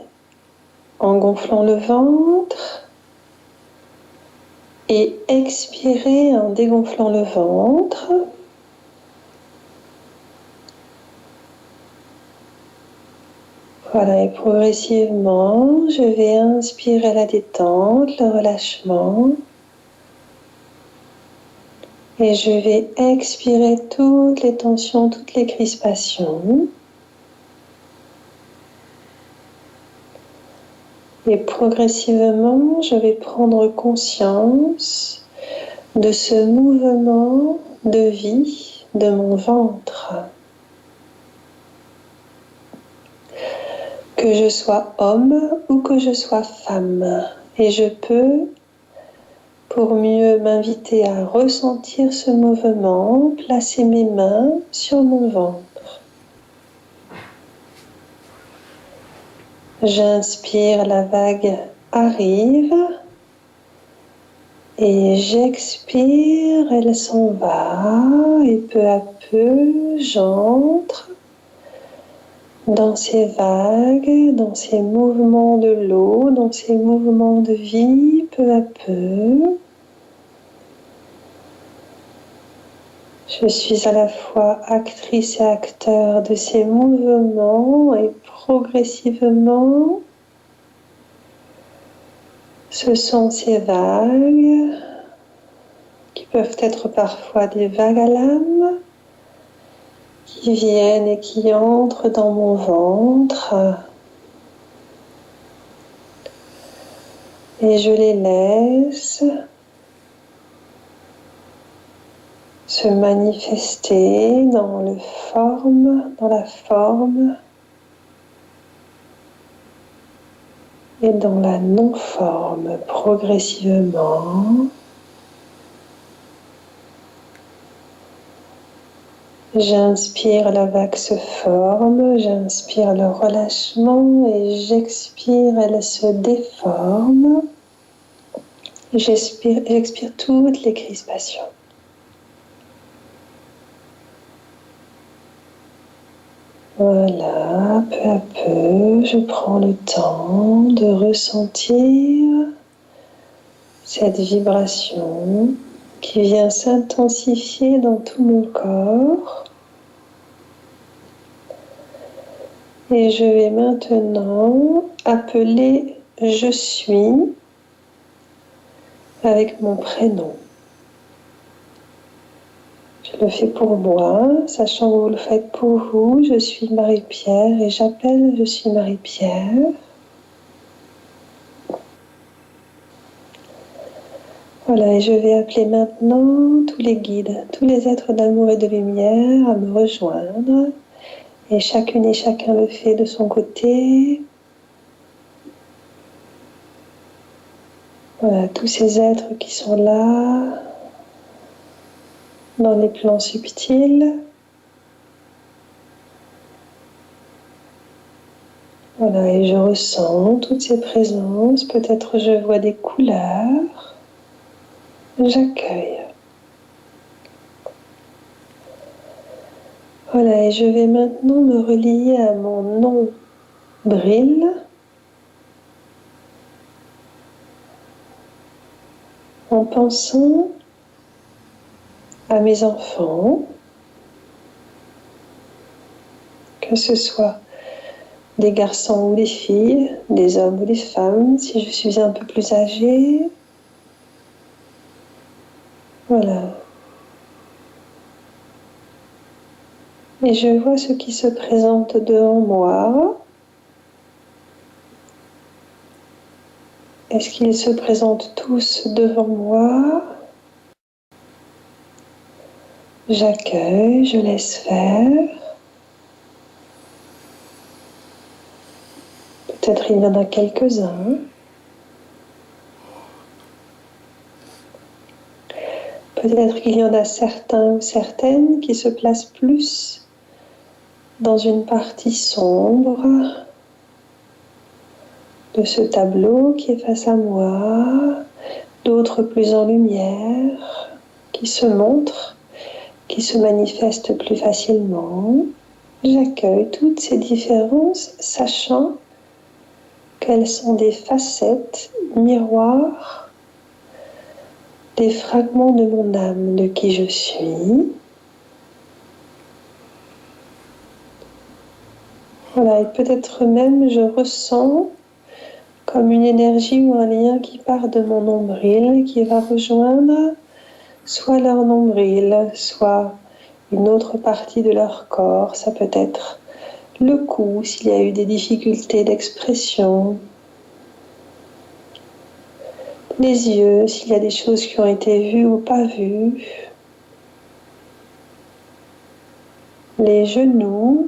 en gonflant le ventre et expirer en dégonflant le ventre. Voilà, et progressivement, je vais inspirer la détente, le relâchement. Et je vais expirer toutes les tensions, toutes les crispations. Et progressivement, je vais prendre conscience de ce mouvement de vie de mon ventre. Que je sois homme ou que je sois femme. Et je peux, pour mieux m'inviter à ressentir ce mouvement, placer mes mains sur mon ventre. J'inspire, la vague arrive et j'expire, elle s'en va et peu à peu j'entre dans ces vagues, dans ces mouvements de l'eau, dans ces mouvements de vie, peu à peu. Je suis à la fois actrice et acteur de ces mouvements et progressivement, ce sont ces vagues qui peuvent être parfois des vagues à l'âme qui viennent et qui entrent dans mon ventre et je les laisse se manifester dans la forme et dans la non-forme progressivement. J'inspire, la vague se forme, j'inspire le relâchement et j'expire, elle se déforme. J'expire toutes les crispations. Voilà, peu à peu, je prends le temps de ressentir cette vibration qui vient s'intensifier dans tout mon corps. Et je vais maintenant appeler « Je suis » avec mon prénom. Je le fais pour moi, sachant que vous le faites pour vous. Je suis Marie-Pierre et j'appelle « Je suis Marie-Pierre ». Voilà, et je vais appeler maintenant tous les guides, tous les êtres d'amour et de lumière à me rejoindre. Et chacune et chacun le fait de son côté. Voilà, tous ces êtres qui sont là, dans les plans subtils. Voilà, et je ressens toutes ces présences. Peut-être je vois des couleurs. J'accueille. Voilà, et je vais maintenant me relier à mon nombril. En pensant à mes enfants, que ce soit des garçons ou des filles, des hommes ou des femmes, si je suis un peu plus âgée. Voilà. Et je vois ce qui se présente devant moi. Est-ce qu'ils se présentent tous devant moi? J'accueille, je laisse faire. Peut-être il y en a quelques-uns. Peut-être qu'il y en a certains ou certaines qui se placent plus dans une partie sombre de ce tableau qui est face à moi, d'autres plus en lumière, qui se montrent, qui se manifestent plus facilement. J'accueille toutes ces différences, sachant qu'elles sont des facettes, miroirs, des fragments de mon âme, de qui je suis. Voilà, et peut-être même je ressens comme une énergie ou un lien qui part de mon nombril, qui va rejoindre soit leur nombril, soit une autre partie de leur corps. Ça peut être le cou, s'il y a eu des difficultés d'expression, les yeux, s'il y a des choses qui ont été vues ou pas vues, les genoux,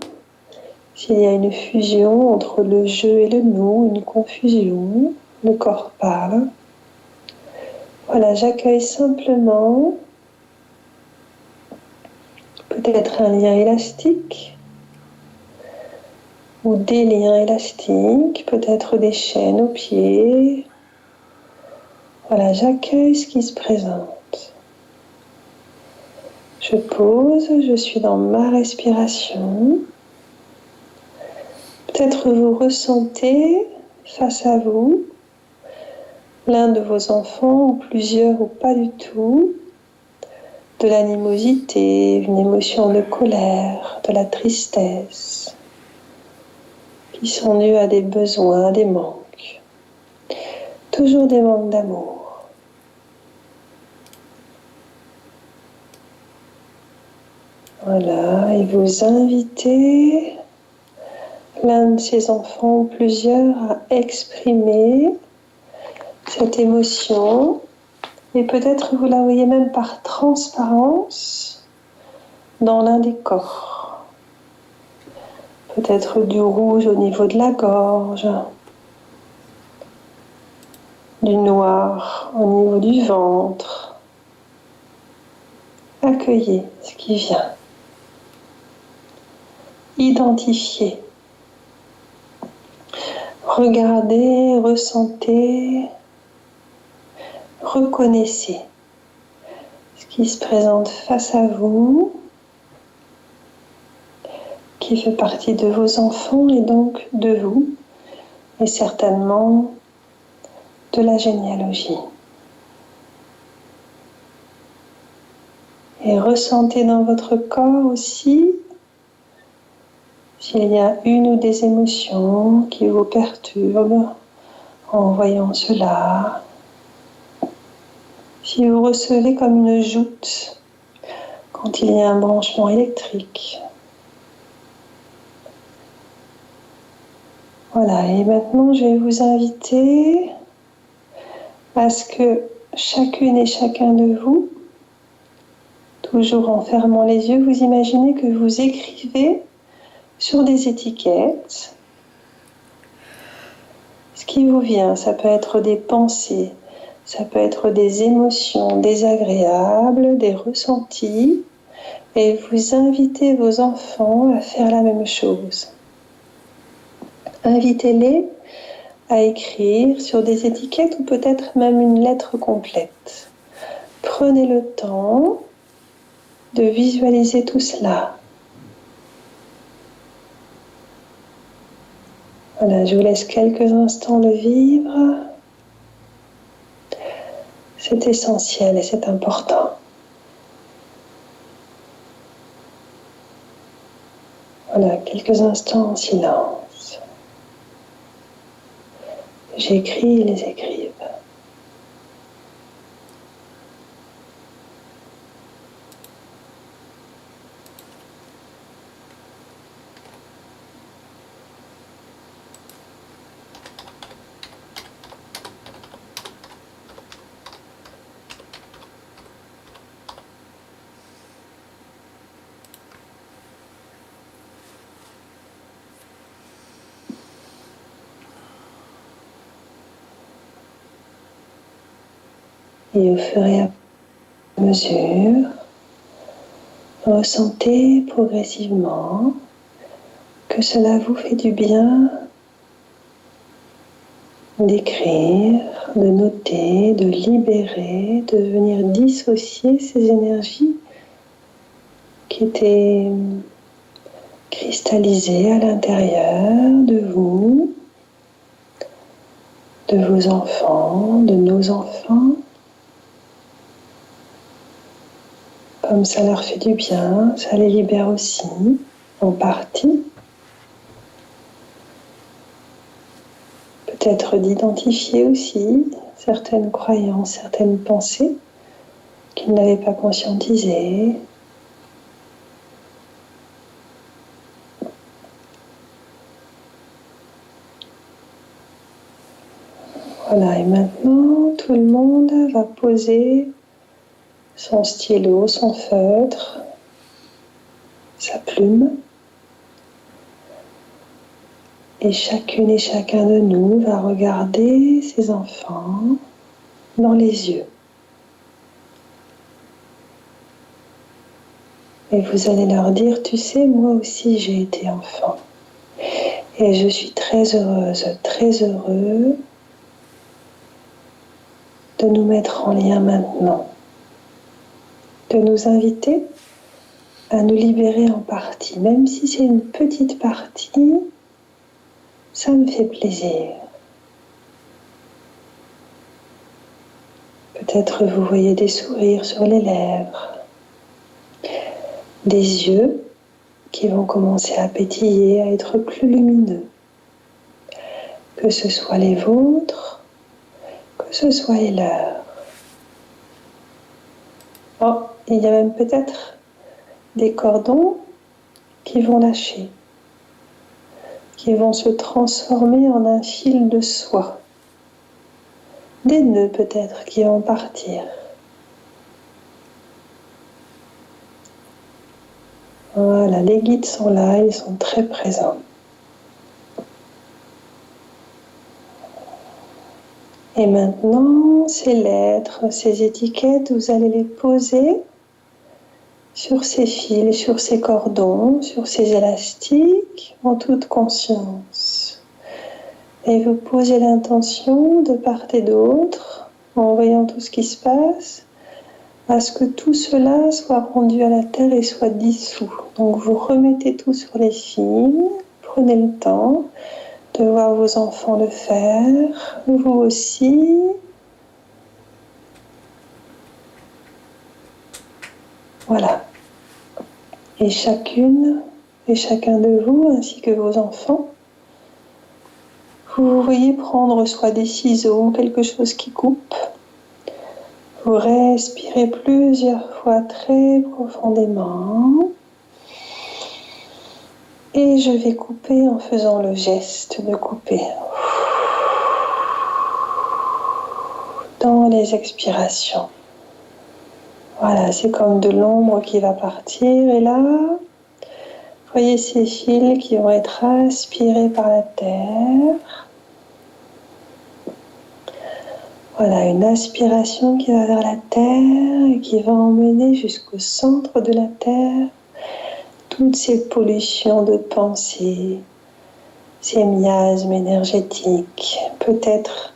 s'il y a une fusion entre le je et le nous, une confusion, le corps parle. Voilà, j'accueille simplement peut-être un lien élastique ou des liens élastiques, peut-être des chaînes aux pieds. Voilà, j'accueille ce qui se présente. Je pose, je suis dans ma respiration. Peut-être vous ressentez face à vous l'un de vos enfants ou plusieurs ou pas du tout, de l'animosité, une émotion de colère, de la tristesse, qui sont dus à des besoins, des manques, toujours des manques d'amour. Voilà, et vous invitez l'un de ces enfants ou plusieurs à exprimer cette émotion, et peut-être vous la voyez même par transparence dans l'un des corps. Peut-être du rouge au niveau de la gorge, du noir au niveau du ventre. Accueillez ce qui vient. Identifiez. Regardez, ressentez, reconnaissez ce qui se présente face à vous, qui fait partie de vos enfants et donc de vous, et certainement de la généalogie. Et ressentez dans votre corps aussi s'il y a une ou des émotions qui vous perturbent en voyant cela. Si vous recevez comme une joute quand il y a un branchement électrique. Voilà, et maintenant je vais vous inviter à ce que chacune et chacun de vous, toujours en fermant les yeux, vous imaginez que vous écrivez sur des étiquettes ce qui vous vient. Ça peut être des pensées, ça peut être des émotions désagréables, des ressentis, et vous invitez vos enfants à faire la même chose. Invitez-les à écrire sur des étiquettes ou peut-être même une lettre complète. Prenez le temps de visualiser tout cela. Voilà, je vous laisse quelques instants le vivre. C'est essentiel et c'est important. Voilà, quelques instants en silence. J'écris, ils écrivent. Et au fur et à mesure, ressentez progressivement que cela vous fait du bien d'écrire, de noter, de libérer, de venir dissocier ces énergies qui étaient cristallisées à l'intérieur de vous, de vos enfants, de nos enfants. Comme ça leur fait du bien, ça les libère aussi, en partie. Peut-être d'identifier aussi certaines croyances, certaines pensées qu'ils n'avaient pas conscientisées. Voilà, et maintenant, tout le monde va poser son stylo, son feutre, sa plume. Et chacune et chacun de nous va regarder ses enfants dans les yeux. Et vous allez leur dire, tu sais, moi aussi j'ai été enfant. Et je suis très heureuse, très heureux de nous mettre en lien maintenant. De nous inviter à nous libérer en partie. Même si c'est une petite partie, ça me fait plaisir. Peut-être vous voyez des sourires sur les lèvres, des yeux qui vont commencer à pétiller, à être plus lumineux. Que ce soit les vôtres, que ce soit les leurs. Oh, il y a même peut-être des cordons qui vont lâcher, qui vont se transformer en un fil de soie. Des nœuds peut-être qui vont partir. Voilà, les guides sont là, ils sont très présents. Et maintenant, ces lettres, ces étiquettes, vous allez les poser sur ces fils, sur ces cordons, sur ces élastiques, en toute conscience. Et vous posez l'intention de part et d'autre, en voyant tout ce qui se passe, à ce que tout cela soit rendu à la terre et soit dissous. Donc vous remettez tout sur les fils, prenez le temps de voir vos enfants le faire, vous aussi. Voilà. Et chacune et chacun de vous, ainsi que vos enfants, vous voyez prendre soit des ciseaux ou quelque chose qui coupe. Vous respirez plusieurs fois très profondément. Et je vais couper en faisant le geste de couper. Dans les expirations. Voilà, c'est comme de l'ombre qui va partir. Et là, voyez ces fils qui vont être aspirés par la terre. Voilà, une aspiration qui va vers la terre et qui va emmener jusqu'au centre de la terre toutes ces pollutions de pensée, ces miasmes énergétiques, peut-être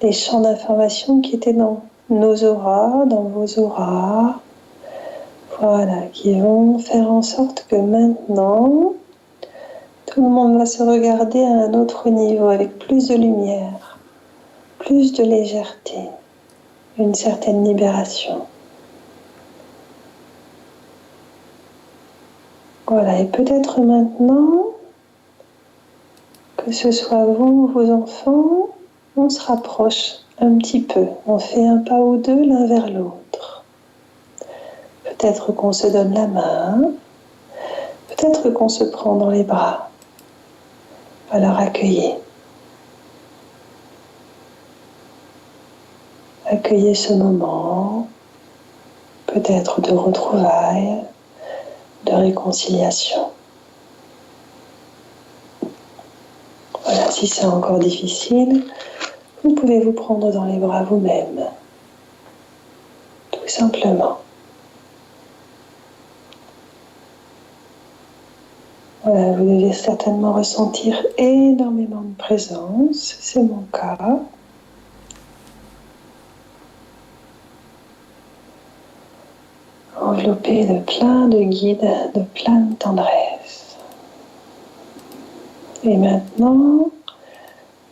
les champs d'information qui étaient dans nos auras, dans vos auras, voilà, qui vont faire en sorte que maintenant, tout le monde va se regarder à un autre niveau, avec plus de lumière, plus de légèreté, une certaine libération. Voilà, et peut-être maintenant, que ce soit vous ou vos enfants, on se rapproche un petit peu. On fait un pas ou deux l'un vers l'autre. Peut-être qu'on se donne la main, peut-être qu'on se prend dans les bras. Alors accueillez. Accueillez ce moment, peut-être de retrouvailles, de réconciliation. Voilà, si c'est encore difficile, vous pouvez vous prendre dans les bras vous-même, tout simplement. Voilà, vous devez certainement ressentir énormément de présence, c'est mon cas. Enveloppé de plein de guides, de plein de tendresse. Et maintenant,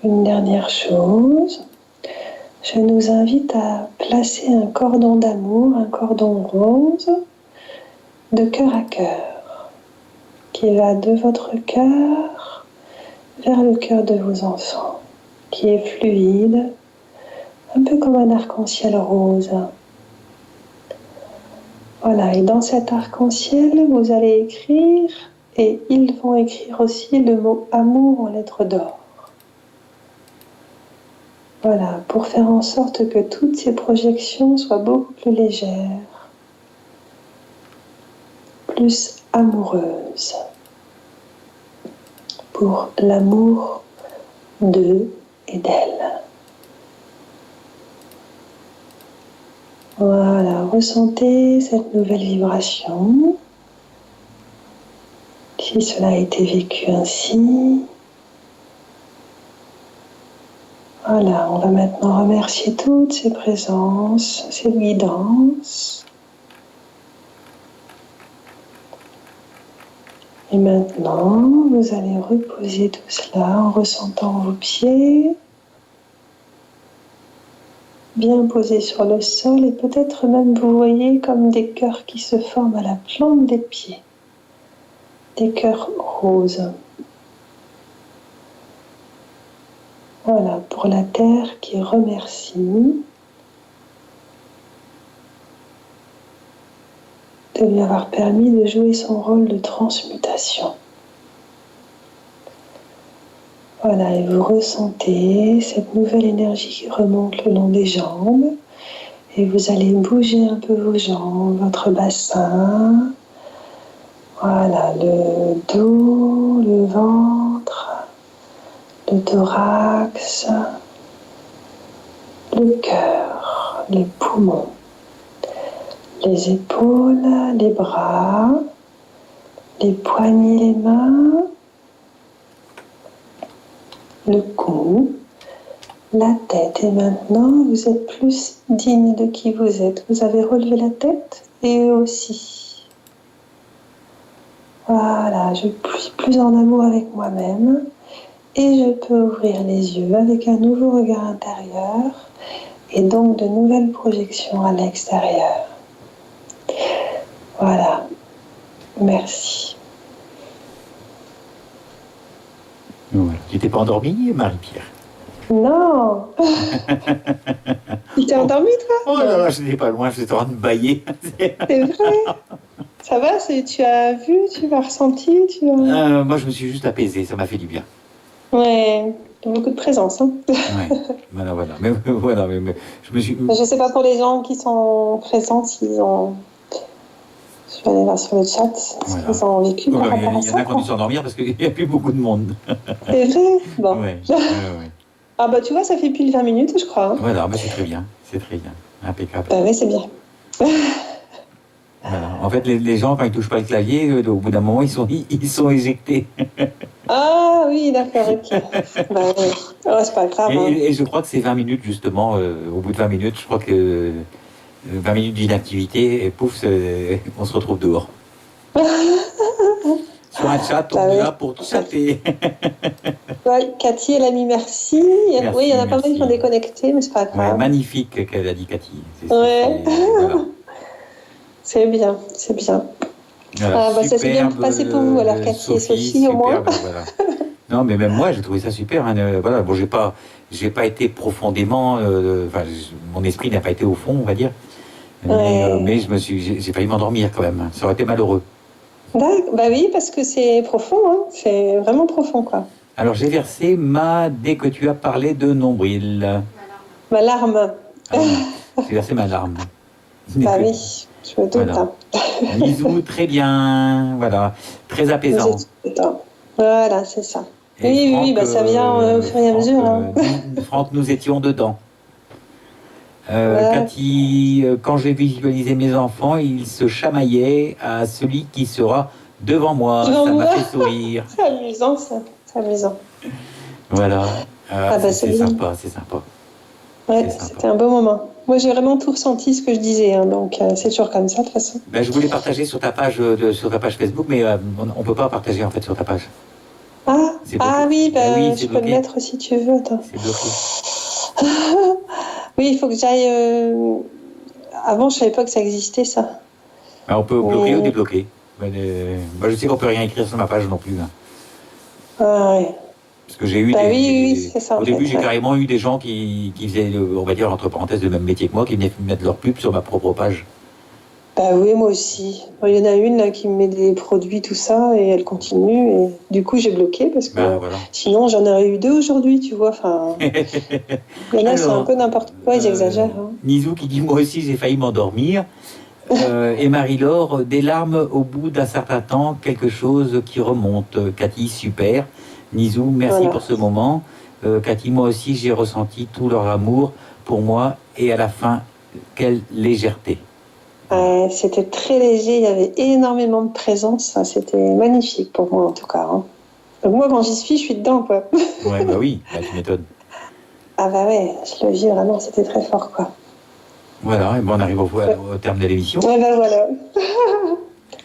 une dernière chose, je nous invite à placer un cordon d'amour, un cordon rose, de cœur à cœur, qui va de votre cœur vers le cœur de vos enfants, qui est fluide, un peu comme un arc-en-ciel rose. Voilà, et dans cet arc-en-ciel, vous allez écrire, et ils vont écrire aussi le mot amour en lettres d'or. Voilà, pour faire en sorte que toutes ces projections soient beaucoup plus légères, plus amoureuses, pour l'amour d'eux et d'elles. Voilà, ressentez cette nouvelle vibration. Si cela a été vécu ainsi, voilà, on va maintenant remercier toutes ces présences, ces guidances. Et maintenant, vous allez reposer tout cela en ressentant vos pieds, bien posé sur le sol et peut-être même vous voyez comme des cœurs qui se forment à la plante des pieds. Des cœurs roses. Voilà, pour la terre qui remercie de lui avoir permis de jouer son rôle de transmutation. Voilà, et vous ressentez cette nouvelle énergie qui remonte le long des jambes. Et vous allez bouger un peu vos jambes, votre bassin. Voilà, le dos, le ventre, le thorax, le cœur, les poumons, les épaules, les bras, les poignets, les mains, le cou, la tête. Et maintenant, vous êtes plus digne de qui vous êtes. Vous avez relevé la tête et eux aussi. Voilà, je suis plus en amour avec moi-même et je peux ouvrir les yeux avec un nouveau regard intérieur et donc de nouvelles projections à l'extérieur. Voilà, merci. Voilà. Tu t'es pas endormie, Marie-Pierre? Non. Tu t'es endormie, toi? Oh là là, je n'étais pas loin, j'étais en train de bailler. C'est vrai? Ça va? Tu as vu, tu as ressenti, moi, je me suis juste apaisé, ça m'a fait du bien. Ouais, beaucoup de présence. Hein. Ouais, voilà. Mais je me suis... Je sais pas pour les gens qui sont présents, s'ils ont... Je vais aller voir sur le chat, s'ils ont vécu par rapport à ça. Il y en a qui ont dû s'endormir parce qu'il n'y a plus beaucoup de monde. C'est vrai? Bon. Ouais. Ah bah tu vois, ça fait plus de 20 minutes, je crois. Hein. Voilà, bah c'est très bien, impeccable. Bah oui, c'est bien. Voilà. En fait, les gens, quand ils touchent pas le clavier, au bout d'un moment, ils sont éjectés. Ah oui, d'accord, ok. Bah oui. Oh, c'est pas grave. Et je crois que c'est 20 minutes, justement, au bout de 20 minutes, je crois que 20 minutes d'inactivité, et pouf, on se retrouve dehors. Sur un chat, on est là pour chatter. Ouais, Cathy, elle a mis merci. Oui, il y en a pas mal qui sont déconnectés, mais c'est pas grave. Ouais, magnifique qu'elle a dit, Cathy. Ouais. Voilà. C'est bien, c'est bien. Voilà, bah, ça s'est bien passé pour vous, alors Cathy et Sophie, au moins. Voilà. Non, mais même moi, j'ai trouvé ça super. Hein, voilà, bon, j'ai pas été profondément. Mon esprit n'a pas été au fond, on va dire. Mais j'ai failli m'endormir quand même. Ça aurait été malheureux. Bah oui, parce que c'est profond, hein. C'est vraiment profond, quoi. Alors j'ai versé dès que tu as parlé de nombril. Ma larme. J'ai versé ma larme. Bah oui, je me doute. Voilà. Bisous, très bien. Voilà, très apaisant. Voilà, c'est ça. Et oui, bah ça vient au fur et à mesure. Hein. Franck, nous étions dedans. Cathy, quand j'ai visualisé mes enfants, ils se chamaillaient à celui qui sera devant moi. Ça m'a fait sourire. C'est amusant, ça. C'est amusant. Voilà. Bah, c'est sympa, c'est sympa. Ouais, c'était un beau moment. Moi, j'ai vraiment tout ressenti ce que je disais, hein, donc c'est toujours comme ça, de toute façon. Ben, je voulais partager sur ta page Facebook, mais on peut pas partager en fait sur ta page. Ah oui, bah, je peux le mettre si tu veux. Attends. C'est bloqué. Oui, il faut que j'aille... Avant, je savais pas que ça existait, ça. Ben, on peut bloquer ou débloquer. Je sais qu'on peut rien écrire sur ma page non plus. Hein. Ah ouais. Parce que j'ai eu oui, c'est ça. Au début, j'ai carrément eu des gens qui faisaient, on va dire, entre parenthèses, le même métier que moi, qui venaient mettre leur pub sur ma propre page. Bah oui, moi aussi. Il y en a une là, qui me met des produits, tout ça, et elle continue. Et du coup, j'ai bloqué parce que sinon, j'en aurais eu 2 aujourd'hui, tu vois. Enfin, il y en a, c'est un peu n'importe quoi, ils exagèrent. Hein. Nizou qui dit, moi aussi, j'ai failli m'endormir. Et Marie-Laure, des larmes au bout d'un certain temps, quelque chose qui remonte. Cathy, super. Nizou, merci pour ce moment. Cathy, moi aussi, j'ai ressenti tout leur amour pour moi. Et à la fin, quelle légèreté. C'était très léger, il y avait énormément de présence. Enfin, c'était magnifique pour moi, en tout cas. Hein. Donc moi, quand j'y suis, je suis dedans, quoi. Ouais, bah oui, tu m'étonnes. Ah bah ouais, je le vis vraiment, c'était très fort, quoi. Voilà, et bon, on arrive au terme de l'émission. Ouais, bah voilà.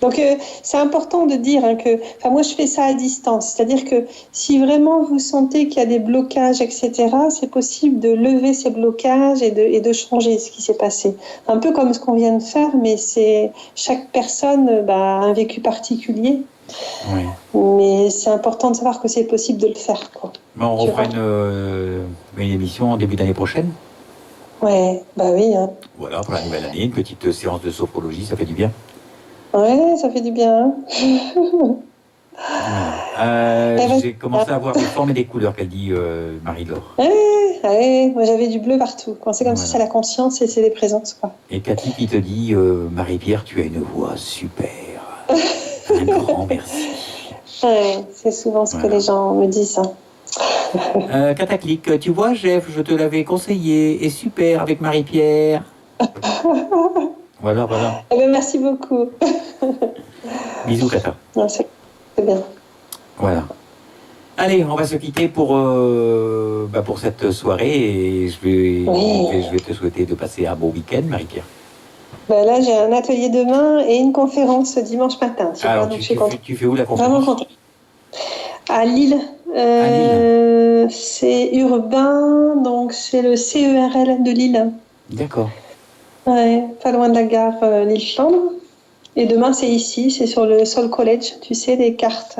Donc, c'est important de dire que... Enfin, moi, je fais ça à distance. C'est-à-dire que si vraiment vous sentez qu'il y a des blocages, etc., c'est possible de lever ces blocages et de changer ce qui s'est passé. Un peu comme ce qu'on vient de faire, mais chaque personne a un vécu particulier. Oui. Mais c'est important de savoir que c'est possible de le faire, quoi. Bon, on refera une émission en début d'année prochaine. Ouais, bah oui. Hein. Voilà, pour la nouvelle année, une petite séance de sophrologie, ça fait du bien. Ouais, ça fait du bien. J'ai commencé à voir des formes et des couleurs qu'elle dit Marie-Laure. Ouais, moi j'avais du bleu partout. Quand c'est comme ça, c'est la conscience et c'est les présences, quoi. Et Cathy qui te dit Marie-Pierre, tu as une voix super. Un grand merci. Ouais, c'est souvent ce que les gens me disent. Cataclic, tu vois, Jeff, je te l'avais conseillé, et super avec Marie-Pierre. Voilà. Eh bien, merci beaucoup. Bisous, Cata. Non, c'est bien. Voilà. Allez, on va se quitter pour cette soirée et je vais te souhaiter de passer un bon week-end, Marie-Pierre. Là, j'ai un atelier demain et une conférence dimanche matin. Alors, tu fais où la conférence? Vraiment contente. À Lille. C'est urbain, donc c'est le CERL de Lille. D'accord. Ouais, pas loin de la gare Lille-Chambre. Et demain, c'est ici, c'est sur le Soul College, tu sais, des cartes.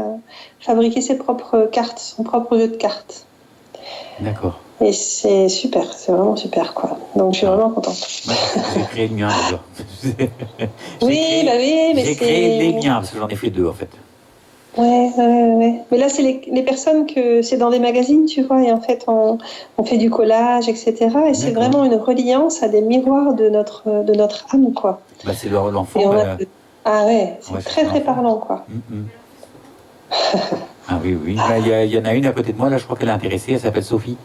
Fabriquer ses propres cartes, son propre jeu de cartes. D'accord. Et c'est super, c'est vraiment super, quoi. Donc, je suis vraiment contente. J'ai créé le mien, déjà. Oui, mais j'ai créé les miens, parce que j'en ai fait 2, en fait. Ouais. Mais là, c'est les personnes que c'est dans des magazines, tu vois, et en fait, on fait du collage, etc. Et c'est vraiment une reliance à des miroirs de notre âme, quoi. C'est l'enfant. Ah ouais, c'est très parlant, quoi. Ah oui. Il y en a une à côté de moi, là, je crois qu'elle est intéressée, elle s'appelle Sophie.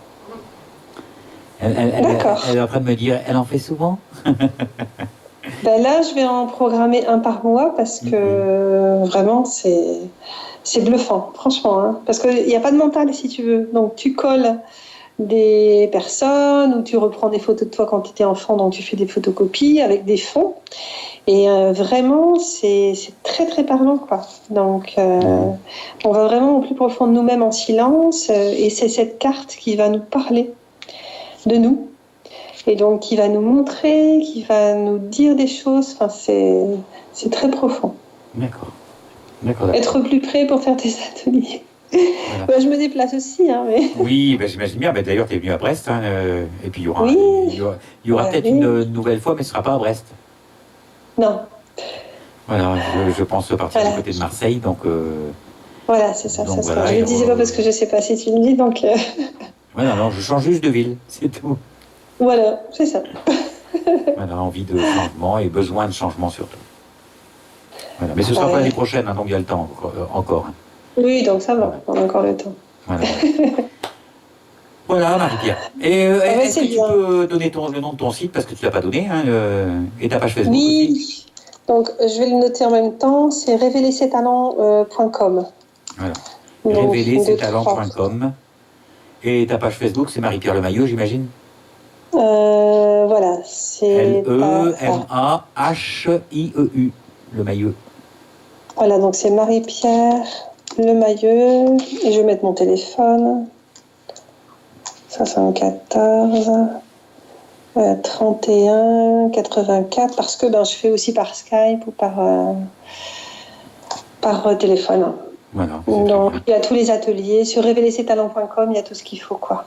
Elle est en train de me dire, elle en fait souvent? Là, je vais en programmer un par mois parce que vraiment, c'est bluffant, franchement. Hein, parce qu'il n'y a pas de mental, si tu veux. Donc, tu colles des personnes ou tu reprends des photos de toi quand tu étais enfant, donc tu fais des photocopies avec des fonds. Et vraiment, c'est très parlant, quoi. Donc, on va vraiment au plus profond de nous-mêmes en silence. Et c'est cette carte qui va nous parler de nous. Et donc, qui va nous montrer, qui va nous dire des choses. Enfin, c'est très profond. D'accord. Être plus près pour faire des ateliers. Voilà. Je me déplace aussi. Hein, mais... Oui, j'imagine bien. D'ailleurs, tu es venu à Brest. Hein, et puis, il y aura peut-être une nouvelle fois, mais ce ne sera pas à Brest. Non. Voilà, je pense partir du côté de Marseille, donc... Voilà, c'est ça. Donc, je ne le disais pas parce que je ne sais pas si tu me dis, donc... Voilà, non, je change juste de ville, c'est tout. Voilà, c'est ça. Voilà, envie de changement et besoin de changement surtout. Voilà. Mais ce sera pas l'année prochaine, hein, donc il y a le temps encore. Hein. Oui, donc ça va, on a encore le temps. Voilà, Marie-Pierre. Et est-ce que tu peux donner le nom de ton site, parce que tu ne l'as pas donné, hein, et ta page Facebook aussi. Donc je vais le noter en même temps, c'est révélersettalents.com. Voilà, révélersettalents.com. Et ta page Facebook, c'est Marie-Pierre Le Maillot, j'imagine? Voilà, c'est... L-E-M-A-H-I-E-U, Le Maillot. Voilà, donc c'est Marie-Pierre Le Maillot, et je vais mettre mon téléphone. 74 31 84, parce que je fais aussi par Skype ou par téléphone. Voilà, donc il y a tous les ateliers sur révélersettalents.com, il y a tout ce qu'il faut, quoi.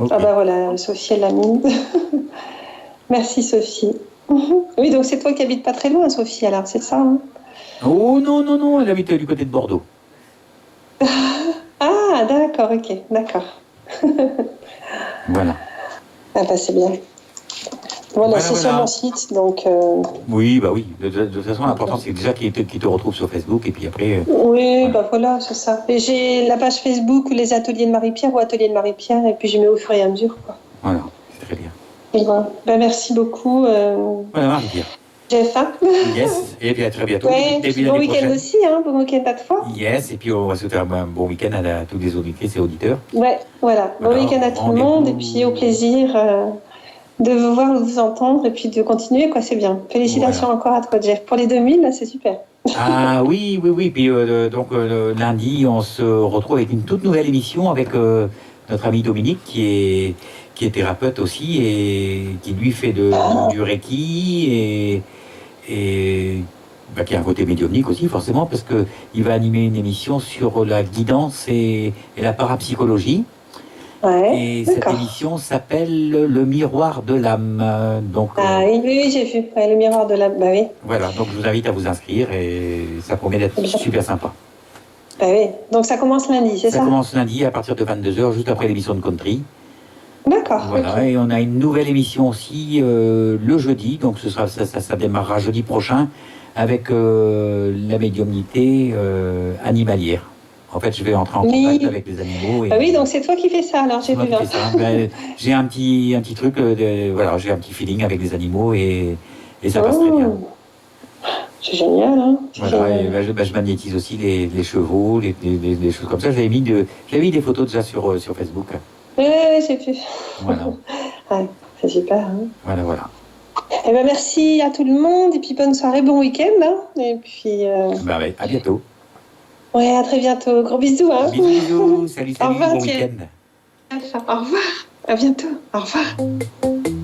Okay. Ah voilà, Sophie elle l'a mis. Merci Sophie. Oui, donc c'est toi qui habites pas très loin, Sophie, alors c'est ça, hein? Oh non, elle habite du côté de Bordeaux. Ah d'accord, ok, d'accord. Voilà. Ah c'est bien. Voilà, c'est sur mon site, donc... Oui, de toute façon, l'important, c'est déjà qu'ils te retrouvent sur Facebook, et puis après... Oui, voilà, c'est ça. Et j'ai la page Facebook, les ateliers de Marie-Pierre, ou ateliers de Marie-Pierre, et puis je mets au fur et à mesure, quoi. Voilà, c'est très bien. Et voilà. Merci beaucoup. Voilà, Marie-Pierre. J'ai faim. Yes, et puis à très bientôt. Ouais, bon week-end aussi, hein, bon week-end à toi. Yes, et puis on va souhaiter un bon week-end à tous les auditrices et auditeurs. Ouais, voilà. Bon week-end à tout le monde, et puis au plaisir... de vous voir, de vous entendre et puis de continuer, quoi, c'est bien. Félicitations encore à toi, Jeff. Pour les 2000, là, c'est super. Ah oui, oui, oui. Puis donc lundi, on se retrouve avec une toute nouvelle émission avec notre ami Dominique qui est thérapeute aussi et qui lui fait du Reiki et qui a un côté médiumnique aussi forcément parce que il va animer une émission sur la guidance et la parapsychologie. Ouais, Et cette émission s'appelle Le Miroir de l'âme. Donc, oui, oui, j'ai vu. Ouais, le miroir de l'âme. Bah oui. voilà, donc je vous invite à vous inscrire et ça promet d'être super sympa. Bah oui. Donc ça commence lundi, c'est ça? Ça commence lundi à partir de 22h, juste après l'émission de Country. D'accord. Voilà, okay. et on a une nouvelle émission aussi le jeudi, donc ça démarrera jeudi prochain avec la médiumnité animalière. En fait, je vais entrer en contact avec les animaux. Et, oui, donc c'est toi qui fais ça, alors j'ai vu. J'ai un petit truc, voilà, j'ai un petit feeling avec les animaux et ça passe très bien. C'est génial, hein. Voilà, génial. Et je magnétise aussi les chevaux, les choses comme ça. J'avais mis des photos déjà sur Facebook. Oui, j'ai vu. Voilà. Ouais, c'est super. Hein. Voilà, voilà. Eh ben, merci à tout le monde et puis bonne soirée, bon week-end. Hein. Et puis. Ouais, à bientôt. Ouais, à très bientôt. Gros bisous. Hein. Bisous, salut, Au revoir, bon week-end. Au revoir. À bientôt. Au revoir.